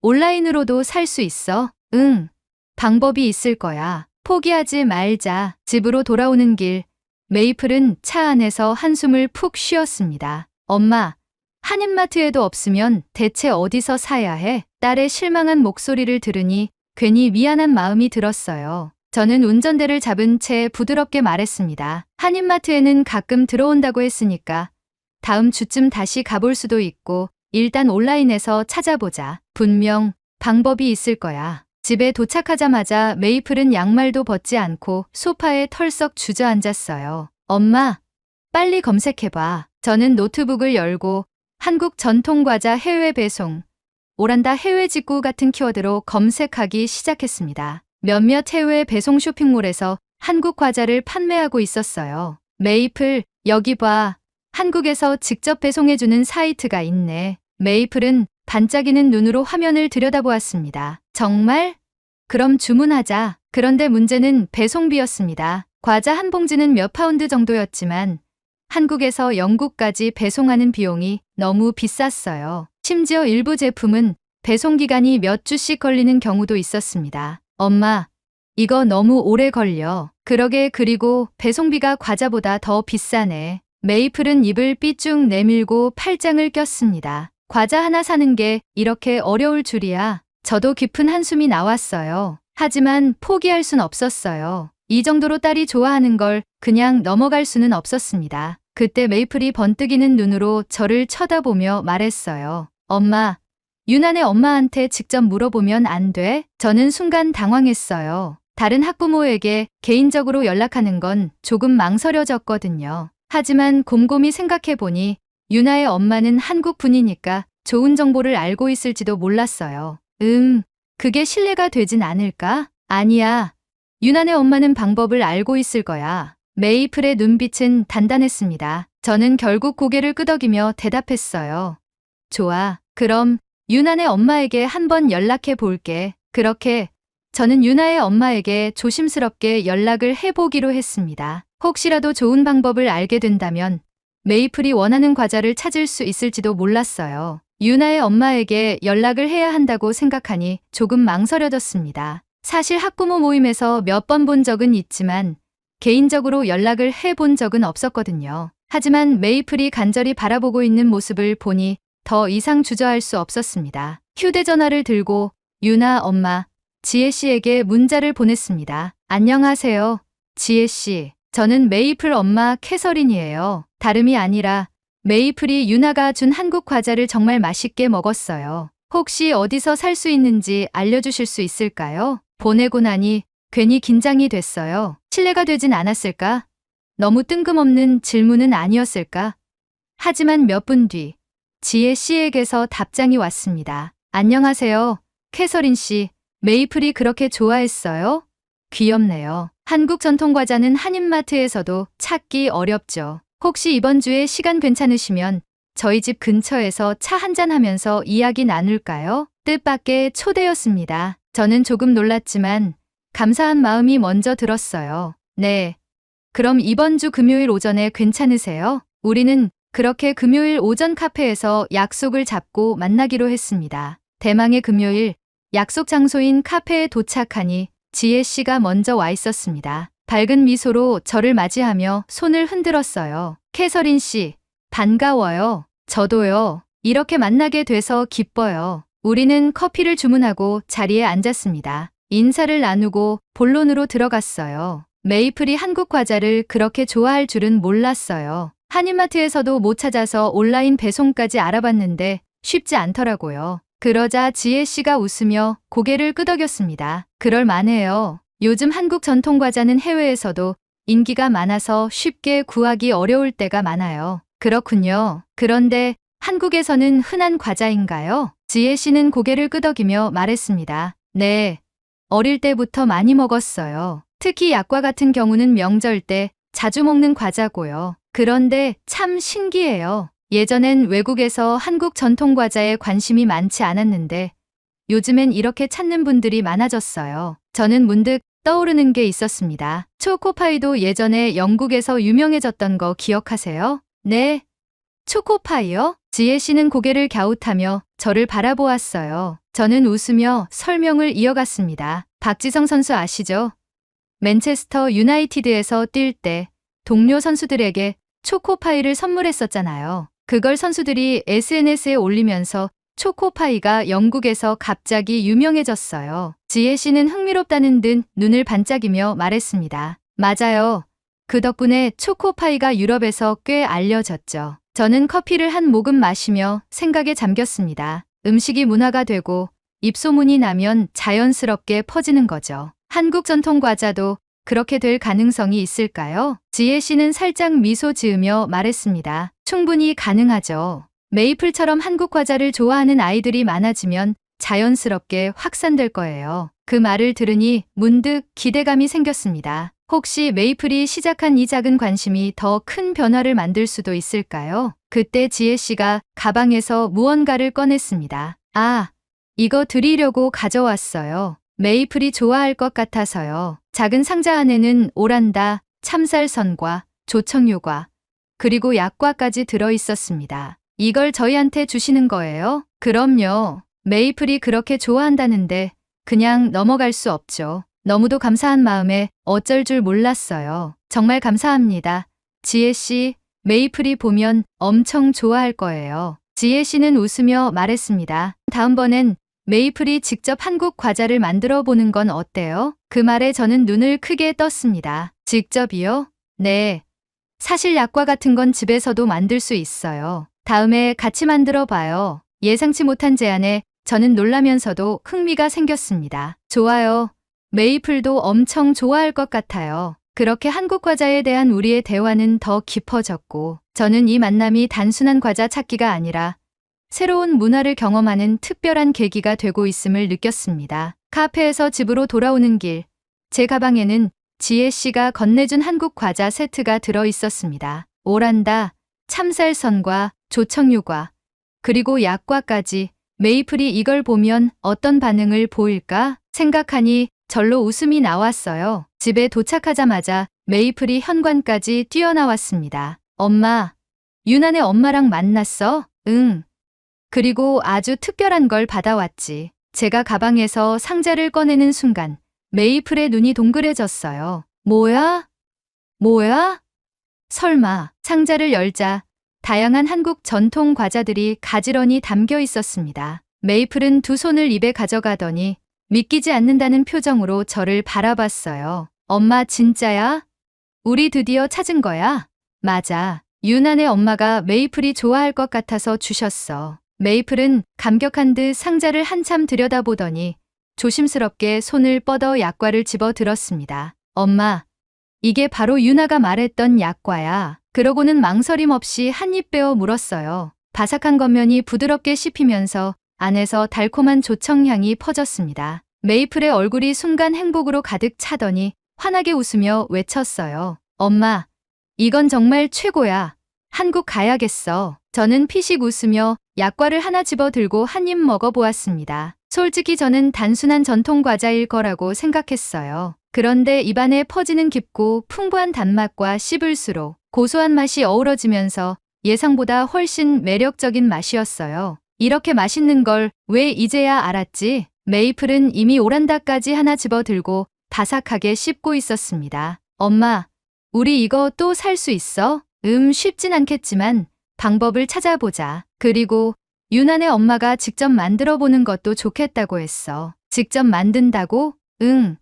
온라인으로도 살 수 있어? 응. 방법이 있을 거야. 포기하지 말자. 집으로 돌아오는 길, 메이플은 차 안에서 한숨을 푹 쉬었습니다. 엄마, 한인마트에도 없으면 대체 어디서 사야 해? 딸의 실망한 목소리를 들으니 괜히 미안한 마음이 들었어요. 저는 운전대를 잡은 채 부드럽게 말했습니다. 한인마트에는 가끔 들어온다고 했으니까 다음 주쯤 다시 가볼 수도 있고 일단 온라인에서 찾아보자. 분명 방법이 있을 거야. 집에 도착하자마자 메이플은 양말도 벗지 않고 소파에 털썩 주저앉았어요. 엄마, 빨리 검색해봐. 저는 노트북을 열고 한국 전통과자 해외 배송, 오란다 해외 직구 같은 키워드로 검색하기 시작했습니다. 몇몇 해외 배송 쇼핑몰에서 한국 과자를 판매하고 있었어요. 메이플, 여기 봐. 한국에서 직접 배송해주는 사이트가 있네. 메이플은 반짝이는 눈으로 화면을 들여다보았습니다. 정말? 그럼 주문하자. 그런데 문제는 배송비였습니다. 과자 한 봉지는 몇 파운드 정도였지만 한국에서 영국까지 배송하는 비용이 너무 비쌌어요. 심지어 일부 제품은 배송 기간이 몇 주씩 걸리는 경우도 있었습니다. 엄마, 이거 너무 오래 걸려. 그러게, 그리고 배송비가 과자보다 더 비싸네. 메이플은 입을 삐쭉 내밀고 팔짱을 꼈습니다. 과자 하나 사는 게 이렇게 어려울 줄이야. 저도 깊은 한숨이 나왔어요. 하지만 포기할 순 없었어요. 이 정도로 딸이 좋아하는 걸 그냥 넘어갈 수는 없었습니다. 그때 메이플이 번뜩이는 눈으로 저를 쳐다보며 말했어요. 엄마, 유난의 엄마한테 직접 물어보면 안 돼? 저는 순간 당황했어요. 다른 학부모에게 개인적으로 연락하는 건 조금 망설여졌거든요. 하지만 곰곰이 생각해보니 유나의 엄마는 한국 분이니까 좋은 정보를 알고 있을지도 몰랐어요. 그게 신뢰가 되진 않을까? 아니야. 유나의 엄마는 방법을 알고 있을 거야. 메이플의 눈빛은 단단했습니다. 저는 결국 고개를 끄덕이며 대답했어요. 좋아. 그럼 유나의 엄마에게 한번 연락해 볼게. 그렇게 저는 유나의 엄마에게 조심스럽게 연락을 해보기로 했습니다. 혹시라도 좋은 방법을 알게 된다면 메이플이 원하는 과자를 찾을 수 있을지도 몰랐어요. 유나의 엄마에게 연락을 해야 한다고 생각하니 조금 망설여졌습니다. 사실 학부모 모임에서 몇 번 본 적은 있지만 개인적으로 연락을 해본 적은 없었거든요. 하지만 메이플이 간절히 바라보고 있는 모습을 보니 더 이상 주저할 수 없었습니다. 휴대전화를 들고 유나 엄마, 지혜 씨에게 문자를 보냈습니다. 안녕하세요, 지혜 씨. 저는 메이플 엄마 캐서린이에요. 다름이 아니라 메이플이 유나가 준 한국 과자를 정말 맛있게 먹었어요. 혹시 어디서 살 수 있는지 알려주실 수 있을까요? 보내고 나니 괜히 긴장이 됐어요. 신뢰가 되진 않았을까? 너무 뜬금없는 질문은 아니었을까? 하지만 몇 분 뒤 지혜 씨에게서 답장이 왔습니다. 안녕하세요, 캐서린 씨. 메이플이 그렇게 좋아했어요? 귀엽네요. 한국 전통 과자는 한인마트에서도 찾기 어렵죠. 혹시 이번 주에 시간 괜찮으시면 저희 집 근처에서 차 한잔 하면서 이야기 나눌까요? 뜻밖의 초대였습니다. 저는 조금 놀랐지만 감사한 마음이 먼저 들었어요. 네. 그럼 이번 주 금요일 오전에 괜찮으세요? 우리는 그렇게 금요일 오전 카페에서 약속을 잡고 만나기로 했습니다. 대망의 금요일, 약속 장소인 카페에 도착하니 지혜 씨가 먼저 와 있었습니다. 밝은 미소로 저를 맞이하며 손을 흔들었어요. 캐서린 씨, 반가워요. 저도요. 이렇게 만나게 돼서 기뻐요. 우리는 커피를 주문하고 자리에 앉았습니다. 인사를 나누고 본론으로 들어갔어요. 메이플이 한국 과자를 그렇게 좋아할 줄은 몰랐어요. 한인마트에서도 못 찾아서 온라인 배송까지 알아봤는데 쉽지 않더라고요. 그러자 지혜 씨가 웃으며 고개를 끄덕였습니다. 그럴 만해요. 요즘 한국 전통 과자는 해외에서도 인기가 많아서 쉽게 구하기 어려울 때가 많아요. 그렇군요. 그런데 한국에서는 흔한 과자인가요? 지혜 씨는 고개를 끄덕이며 말했습니다. 네. 어릴 때부터 많이 먹었어요. 특히 약과 같은 경우는 명절 때 자주 먹는 과자고요. 그런데 참 신기해요. 예전엔 외국에서 한국 전통 과자에 관심이 많지 않았는데 요즘엔 이렇게 찾는 분들이 많아졌어요. 저는 문득 떠오르는 게 있었습니다. 초코파이도 예전에 영국에서 유명해졌던 거 기억하세요? 네. 초코파이요? 지혜 씨는 고개를 갸웃하며 저를 바라보았어요. 저는 웃으며 설명을 이어갔습니다. 박지성 선수 아시죠? 맨체스터 유나이티드에서 뛸 때 동료 선수들에게 초코파이를 선물했었잖아요. 그걸 선수들이 SNS에 올리면서 초코파이가 영국에서 갑자기 유명해졌어요. 지혜 씨는 흥미롭다는 듯 눈을 반짝이며 말했습니다. 맞아요. 그 덕분에 초코파이가 유럽에서 꽤 알려졌죠. 저는 커피를 한 모금 마시며 생각에 잠겼습니다. 음식이 문화가 되고 입소문이 나면 자연스럽게 퍼지는 거죠. 한국 전통 과자도 그렇게 될 가능성이 있을까요? 지혜 씨는 살짝 미소 지으며 말했습니다. 충분히 가능하죠. 메이플처럼 한국 과자를 좋아하는 아이들이 많아지면 자연스럽게 확산될 거예요. 그 말을 들으니 문득 기대감이 생겼습니다. 혹시 메이플이 시작한 이 작은 관심이 더 큰 변화를 만들 수도 있을까요? 그때 지혜 씨가 가방에서 무언가를 꺼냈습니다. 아, 이거 드리려고 가져왔어요. 메이플이 좋아할 것 같아서요. 작은 상자 안에는 오란다, 참쌀선과 조청유과, 그리고 약과까지 들어있었습니다. 이걸 저희한테 주시는 거예요? 그럼요. 메이플이 그렇게 좋아한다는데 그냥 넘어갈 수 없죠. 너무도 감사한 마음에 어쩔 줄 몰랐어요. 정말 감사합니다. 지혜 씨, 메이플이 보면 엄청 좋아할 거예요. 지혜 씨는 웃으며 말했습니다. 다음번엔 메이플이 직접 한국 과자를 만들어 보는 건 어때요? 그 말에 저는 눈을 크게 떴습니다. 직접이요? 네. 사실 약과 같은 건 집에서도 만들 수 있어요. 다음에 같이 만들어 봐요. 예상치 못한 제안에 저는 놀라면서도 흥미가 생겼습니다. 좋아요. 메이플도 엄청 좋아할 것 같아요. 그렇게 한국 과자에 대한 우리의 대화는 더 깊어졌고, 저는 이 만남이 단순한 과자 찾기가 아니라 새로운 문화를 경험하는 특별한 계기가 되고 있음을 느꼈습니다. 카페에서 집으로 돌아오는 길, 제 가방에는 지혜 씨가 건네준 한국 과자 세트가 들어 있었습니다. 오란다, 참쌀선과 조청유과, 그리고 약과까지. 메이플이 이걸 보면 어떤 반응을 보일까 생각하니 절로 웃음이 나왔어요. 집에 도착하자마자 메이플이 현관까지 뛰어나왔습니다. 엄마, 유난의 엄마랑 만났어? 응. 그리고 아주 특별한 걸 받아왔지. 제가 가방에서 상자를 꺼내는 순간 메이플의 눈이 동그래졌어요. 뭐야? 뭐야? 설마. 상자를 열자 다양한 한국 전통 과자들이 가지런히 담겨 있었습니다. 메이플은 두 손을 입에 가져가더니 믿기지 않는다는 표정으로 저를 바라봤어요. 엄마 진짜야? 우리 드디어 찾은 거야? 맞아. 유난의 엄마가 메이플이 좋아할 것 같아서 주셨어. 메이플은 감격한 듯 상자를 한참 들여다보더니 조심스럽게 손을 뻗어 약과를 집어 들었습니다. 엄마, 이게 바로 유나가 말했던 약과야. 그러고는 망설임 없이 한 입 빼어 물었어요. 바삭한 겉면이 부드럽게 씹히면서 안에서 달콤한 조청향이 퍼졌습니다. 메이플의 얼굴이 순간 행복으로 가득 차더니 환하게 웃으며 외쳤어요. 엄마, 이건 정말 최고야. 한국 가야겠어. 저는 피식 웃으며 약과를 하나 집어 들고 한 입 먹어보았습니다. 솔직히 저는 단순한 전통 과자일 거라고 생각했어요. 그런데 입안에 퍼지는 깊고 풍부한 단맛과 씹을수록 고소한 맛이 어우러지면서 예상보다 훨씬 매력적인 맛이었어요. 이렇게 맛있는 걸 왜 이제야 알았지? 메이플은 이미 오란다까지 하나 집어들고 바삭하게 씹고 있었습니다. 엄마, 우리 이거 또 살 수 있어? 쉽진 않겠지만 방법을 찾아보자. 그리고 유난의 엄마가 직접 만들어 보는 것도 좋겠다고 했어. 직접 만든다고? 응.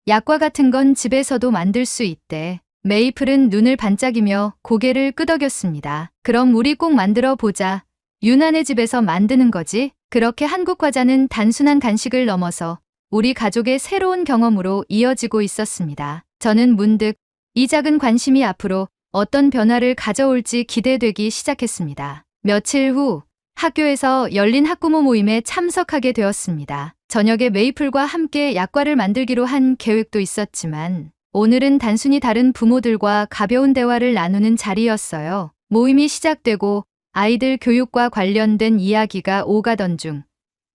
약과 같은 건 집에서도 만들 수 있대. 메이플은 눈을 반짝이며 고개를 끄덕였습니다. 그럼 우리 꼭 만들어 보자. 유난의 집에서 만드는 거지? 그렇게 한국 과자는 단순한 간식을 넘어서 우리 가족의 새로운 경험으로 이어지고 있었습니다. 저는 문득 이 작은 관심이 앞으로 어떤 변화를 가져올지 기대되기 시작했습니다. 며칠 후 학교에서 열린 학부모 모임에 참석하게 되었습니다. 저녁에 메이플과 함께 약과를 만들기로 한 계획도 있었지만 오늘은 단순히 다른 부모들과 가벼운 대화를 나누는 자리였어요. 모임이 시작되고 아이들 교육과 관련된 이야기가 오가던 중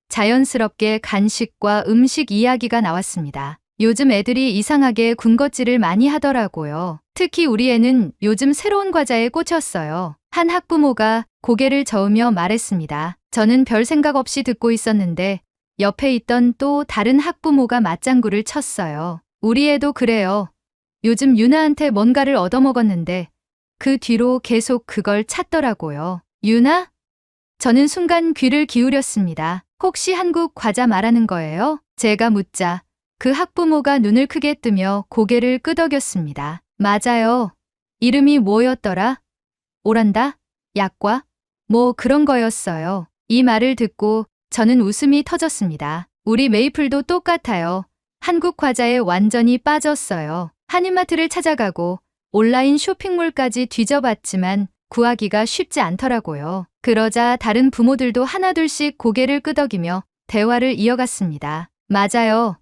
자연스럽게 간식과 음식 이야기가 나왔습니다. 요즘 애들이 이상하게 군것질을 많이 하더라고요. 특히 우리 애는 요즘 새로운 과자에 꽂혔어요. 한 학부모가 고개를 저으며 말했습니다. 저는 별 생각 없이 듣고 있었는데 옆에 있던 또 다른 학부모가 맞장구를 쳤어요. 우리 애도 그래요. 요즘 유나한테 뭔가를 얻어먹었는데 그 뒤로 계속 그걸 찾더라고요. 유나? 저는 순간 귀를 기울였습니다. 혹시 한국 과자 말하는 거예요? 제가 묻자 그 학부모가 눈을 크게 뜨며 고개를 끄덕였습니다. 맞아요. 이름이 뭐였더라? 오란다? 약과? 뭐 그런 거였어요. 이 말을 듣고 저는 웃음이 터졌습니다. 우리 메이플도 똑같아요. 한국 과자에 완전히 빠졌어요. 한인마트를 찾아가고 온라인 쇼핑몰까지 뒤져봤지만 구하기가 쉽지 않더라고요. 그러자 다른 부모들도 하나둘씩 고개를 끄덕이며 대화를 이어갔습니다. 맞아요.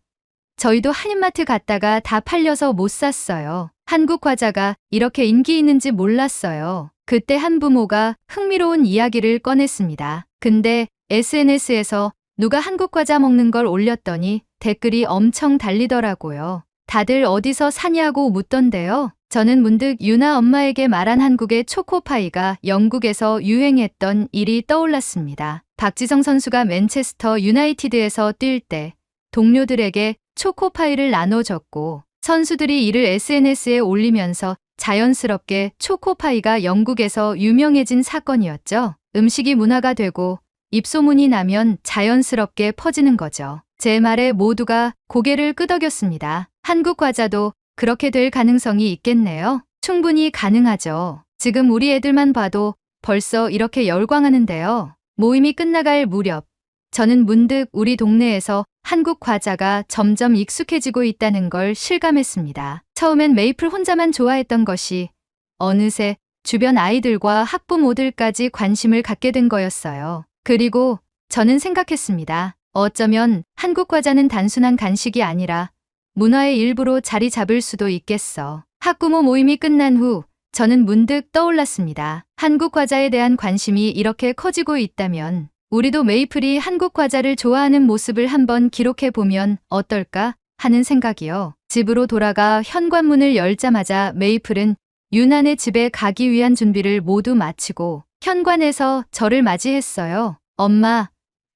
저희도 한인마트 갔다가 다 팔려서 못 샀어요. 한국 과자가 이렇게 인기 있는지 몰랐어요. 그때 한 부모가 흥미로운 이야기를 꺼냈습니다. 근데 SNS에서 누가 한국 과자 먹는 걸 올렸더니 댓글이 엄청 달리더라고요. 다들 어디서 사냐고 묻던데요. 저는 문득 유나 엄마에게 말한 한국의 초코파이가 영국에서 유행했던 일이 떠올랐습니다. 박지성 선수가 맨체스터 유나이티드에서 뛸 때 동료들에게 초코파이를 나눠줬고 선수들이 이를 SNS에 올리면서 자연스럽게 초코파이가 영국에서 유명해진 사건이었죠. 음식이 문화가 되고 입소문이 나면 자연스럽게 퍼지는 거죠. 제 말에 모두가 고개를 끄덕였습니다. 한국 과자도 그렇게 될 가능성이 있겠네요. 충분히 가능하죠. 지금 우리 애들만 봐도 벌써 이렇게 열광하는데요. 모임이 끝나갈 무렵 저는 문득 우리 동네에서 한국 과자가 점점 익숙해지고 있다는 걸 실감했습니다. 처음엔 메이플 혼자만 좋아했던 것이 어느새 주변 아이들과 학부모들까지 관심을 갖게 된 거였어요. 그리고 저는 생각했습니다. 어쩌면 한국 과자는 단순한 간식이 아니라 문화의 일부로 자리 잡을 수도 있겠어. 학부모 모임이 끝난 후 저는 문득 떠올랐습니다. 한국 과자에 대한 관심이 이렇게 커지고 있다면 우리도 메이플이 한국 과자를 좋아하는 모습을 한번 기록해 보면 어떨까 하는 생각이요. 집으로 돌아가 현관문을 열자마자 메이플은 유난의 집에 가기 위한 준비를 모두 마치고 현관에서 저를 맞이했어요. 엄마,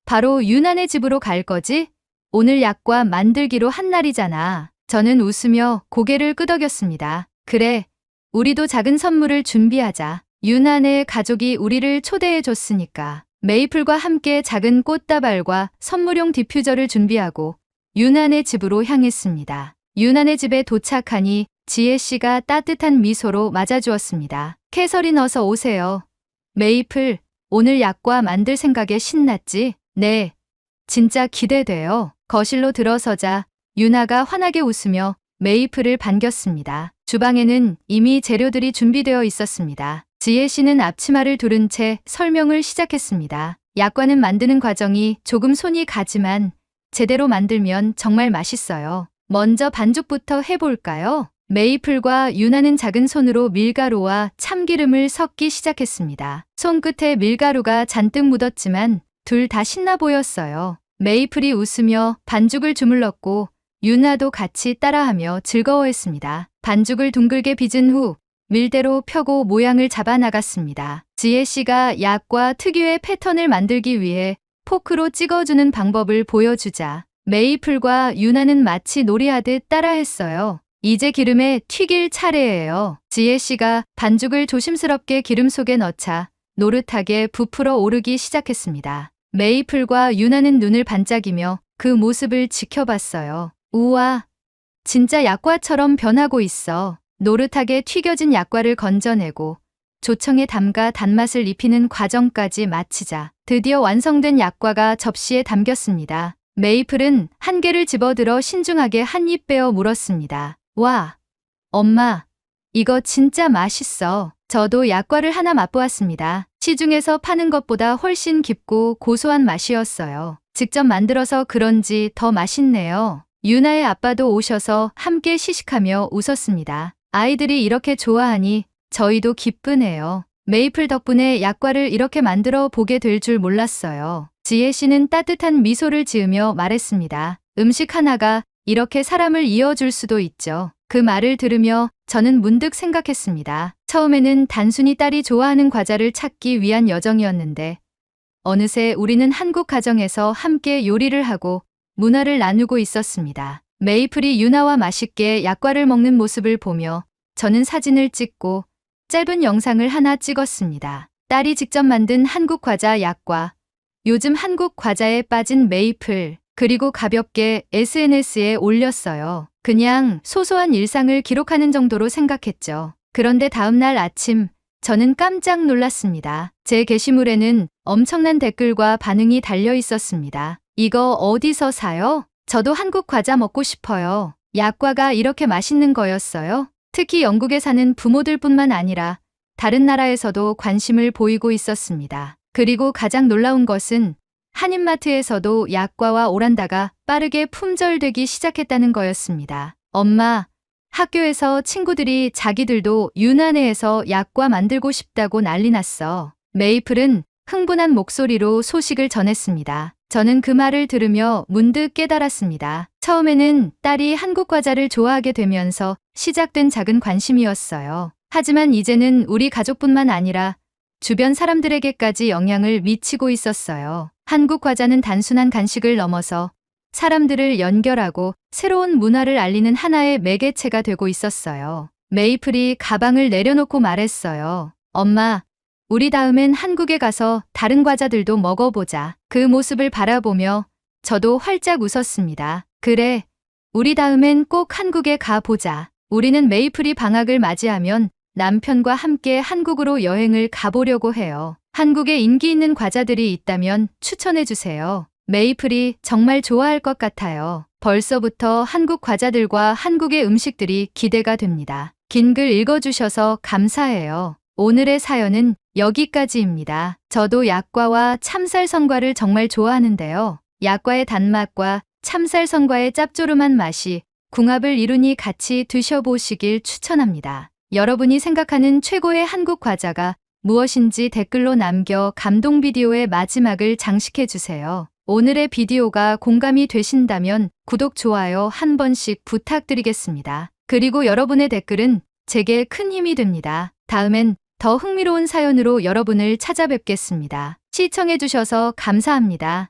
바로 유난의 집으로 갈 거지? 오늘 약과 만들기로 한 날이잖아. 저는 웃으며 고개를 끄덕였습니다. 그래, 우리도 작은 선물을 준비하자. 유난의 가족이 우리를 초대해 줬으니까. 메이플과 함께 작은 꽃다발과 선물용 디퓨저를 준비하고 유난의 집으로 향했습니다. 유난의 집에 도착하니 지혜 씨가 따뜻한 미소로 맞아주었습니다. 캐서린 어서 오세요. 메이플, 오늘 약과 만들 생각에 신났지? 네, 진짜 기대돼요. 거실로 들어서자 유나가 환하게 웃으며 메이플을 반겼습니다. 주방에는 이미 재료들이 준비되어 있었습니다. 지혜 씨는 앞치마를 두른 채 설명을 시작했습니다. 약과는 만드는 과정이 조금 손이 가지만 제대로 만들면 정말 맛있어요. 먼저 반죽부터 해볼까요? 메이플과 유나는 작은 손으로 밀가루와 참기름을 섞기 시작했습니다. 손끝에 밀가루가 잔뜩 묻었지만 둘 다 신나 보였어요. 메이플이 웃으며 반죽을 주물렀고 유나도 같이 따라하며 즐거워했습니다. 반죽을 둥글게 빚은 후 밀대로 펴고 모양을 잡아 나갔습니다. 지혜 씨가 약과 특유의 패턴을 만들기 위해 포크로 찍어주는 방법을 보여주자 메이플과 유나는 마치 놀이하듯 따라했어요. 이제 기름에 튀길 차례예요. 지혜 씨가 반죽을 조심스럽게 기름 속에 넣자 노릇하게 부풀어 오르기 시작했습니다. 메이플과 유나는 눈을 반짝이며 그 모습을 지켜봤어요. 우와, 진짜 약과처럼 변하고 있어. 노릇하게 튀겨진 약과를 건져내고 조청에 담가 단맛을 입히는 과정까지 마치자 드디어 완성된 약과가 접시에 담겼습니다. 메이플은 한 개를 집어들어 신중하게 한 입 빼어 물었습니다. 와, 엄마, 이거 진짜 맛있어. 저도 약과를 하나 맛보았습니다. 시중에서 파는 것보다 훨씬 깊고 고소한 맛이었어요. 직접 만들어서 그런지 더 맛있네요. 유나의 아빠도 오셔서 함께 시식하며 웃었습니다. 아이들이 이렇게 좋아하니 저희도 기쁘네요. 메이플 덕분에 약과를 이렇게 만들어 보게 될 줄 몰랐어요. 지혜 씨는 따뜻한 미소를 지으며 말했습니다. 음식 하나가 이렇게 사람을 이어줄 수도 있죠. 그 말을 들으며 저는 문득 생각했습니다. 처음에는 단순히 딸이 좋아하는 과자를 찾기 위한 여정이었는데 어느새 우리는 한국 가정에서 함께 요리를 하고 문화를 나누고 있었습니다. 메이플이 유나와 맛있게 약과를 먹는 모습을 보며 저는 사진을 찍고 짧은 영상을 하나 찍었습니다. 딸이 직접 만든 한국 과자 약과, 요즘 한국 과자에 빠진 메이플, 그리고 가볍게 SNS에 올렸어요. 그냥 소소한 일상을 기록하는 정도로 생각했죠. 그런데 다음날 아침 저는 깜짝 놀랐습니다. 제 게시물에는 엄청난 댓글과 반응이 달려 있었습니다. 이거 어디서 사요? 저도 한국 과자 먹고 싶어요. 약과가 이렇게 맛있는 거였어요? 특히 영국에 사는 부모들뿐만 아니라 다른 나라에서도 관심을 보이고 있었습니다. 그리고 가장 놀라운 것은 한인마트에서도 약과와 오란다가 빠르게 품절되기 시작했다는 거였습니다. 엄마, 학교에서 친구들이 자기들도 유난해에서 약과 만들고 싶다고 난리 났어. 메이플은 흥분한 목소리로 소식을 전했습니다. 저는 그 말을 들으며 문득 깨달았습니다. 처음에는 딸이 한국 과자를 좋아하게 되면서 시작된 작은 관심이었어요. 하지만 이제는 우리 가족뿐만 아니라 주변 사람들에게까지 영향을 미치고 있었어요. 한국 과자는 단순한 간식을 넘어서 사람들을 연결하고 새로운 문화를 알리는 하나의 매개체가 되고 있었어요. 메이플이 가방을 내려놓고 말했어요. 엄마, 우리 다음엔 한국에 가서 다른 과자들도 먹어보자. 그 모습을 바라보며 저도 활짝 웃었습니다. 그래, 우리 다음엔 꼭 한국에 가보자. 우리는 메이플이 방학을 맞이하면 남편과 함께 한국으로 여행을 가보려고 해요. 한국에 인기 있는 과자들이 있다면 추천해주세요. 메이플이 정말 좋아할 것 같아요. 벌써부터 한국 과자들과 한국의 음식들이 기대가 됩니다. 긴 글 읽어주셔서 감사해요. 오늘의 사연은 여기까지입니다. 저도 약과와 참쌀선과를 정말 좋아하는데요. 약과의 단맛과 참쌀선과의 짭조름한 맛이 궁합을 이루니 같이 드셔보시길 추천합니다. 여러분이 생각하는 최고의 한국 과자가 무엇인지 댓글로 남겨 감동 비디오의 마지막을 장식해주세요. 오늘의 비디오가 공감이 되신다면 구독, 좋아요 한 번씩 부탁드리겠습니다. 그리고 여러분의 댓글은 제게 큰 힘이 됩니다. 다음엔 더 흥미로운 사연으로 여러분을 찾아뵙겠습니다. 시청해주셔서 감사합니다.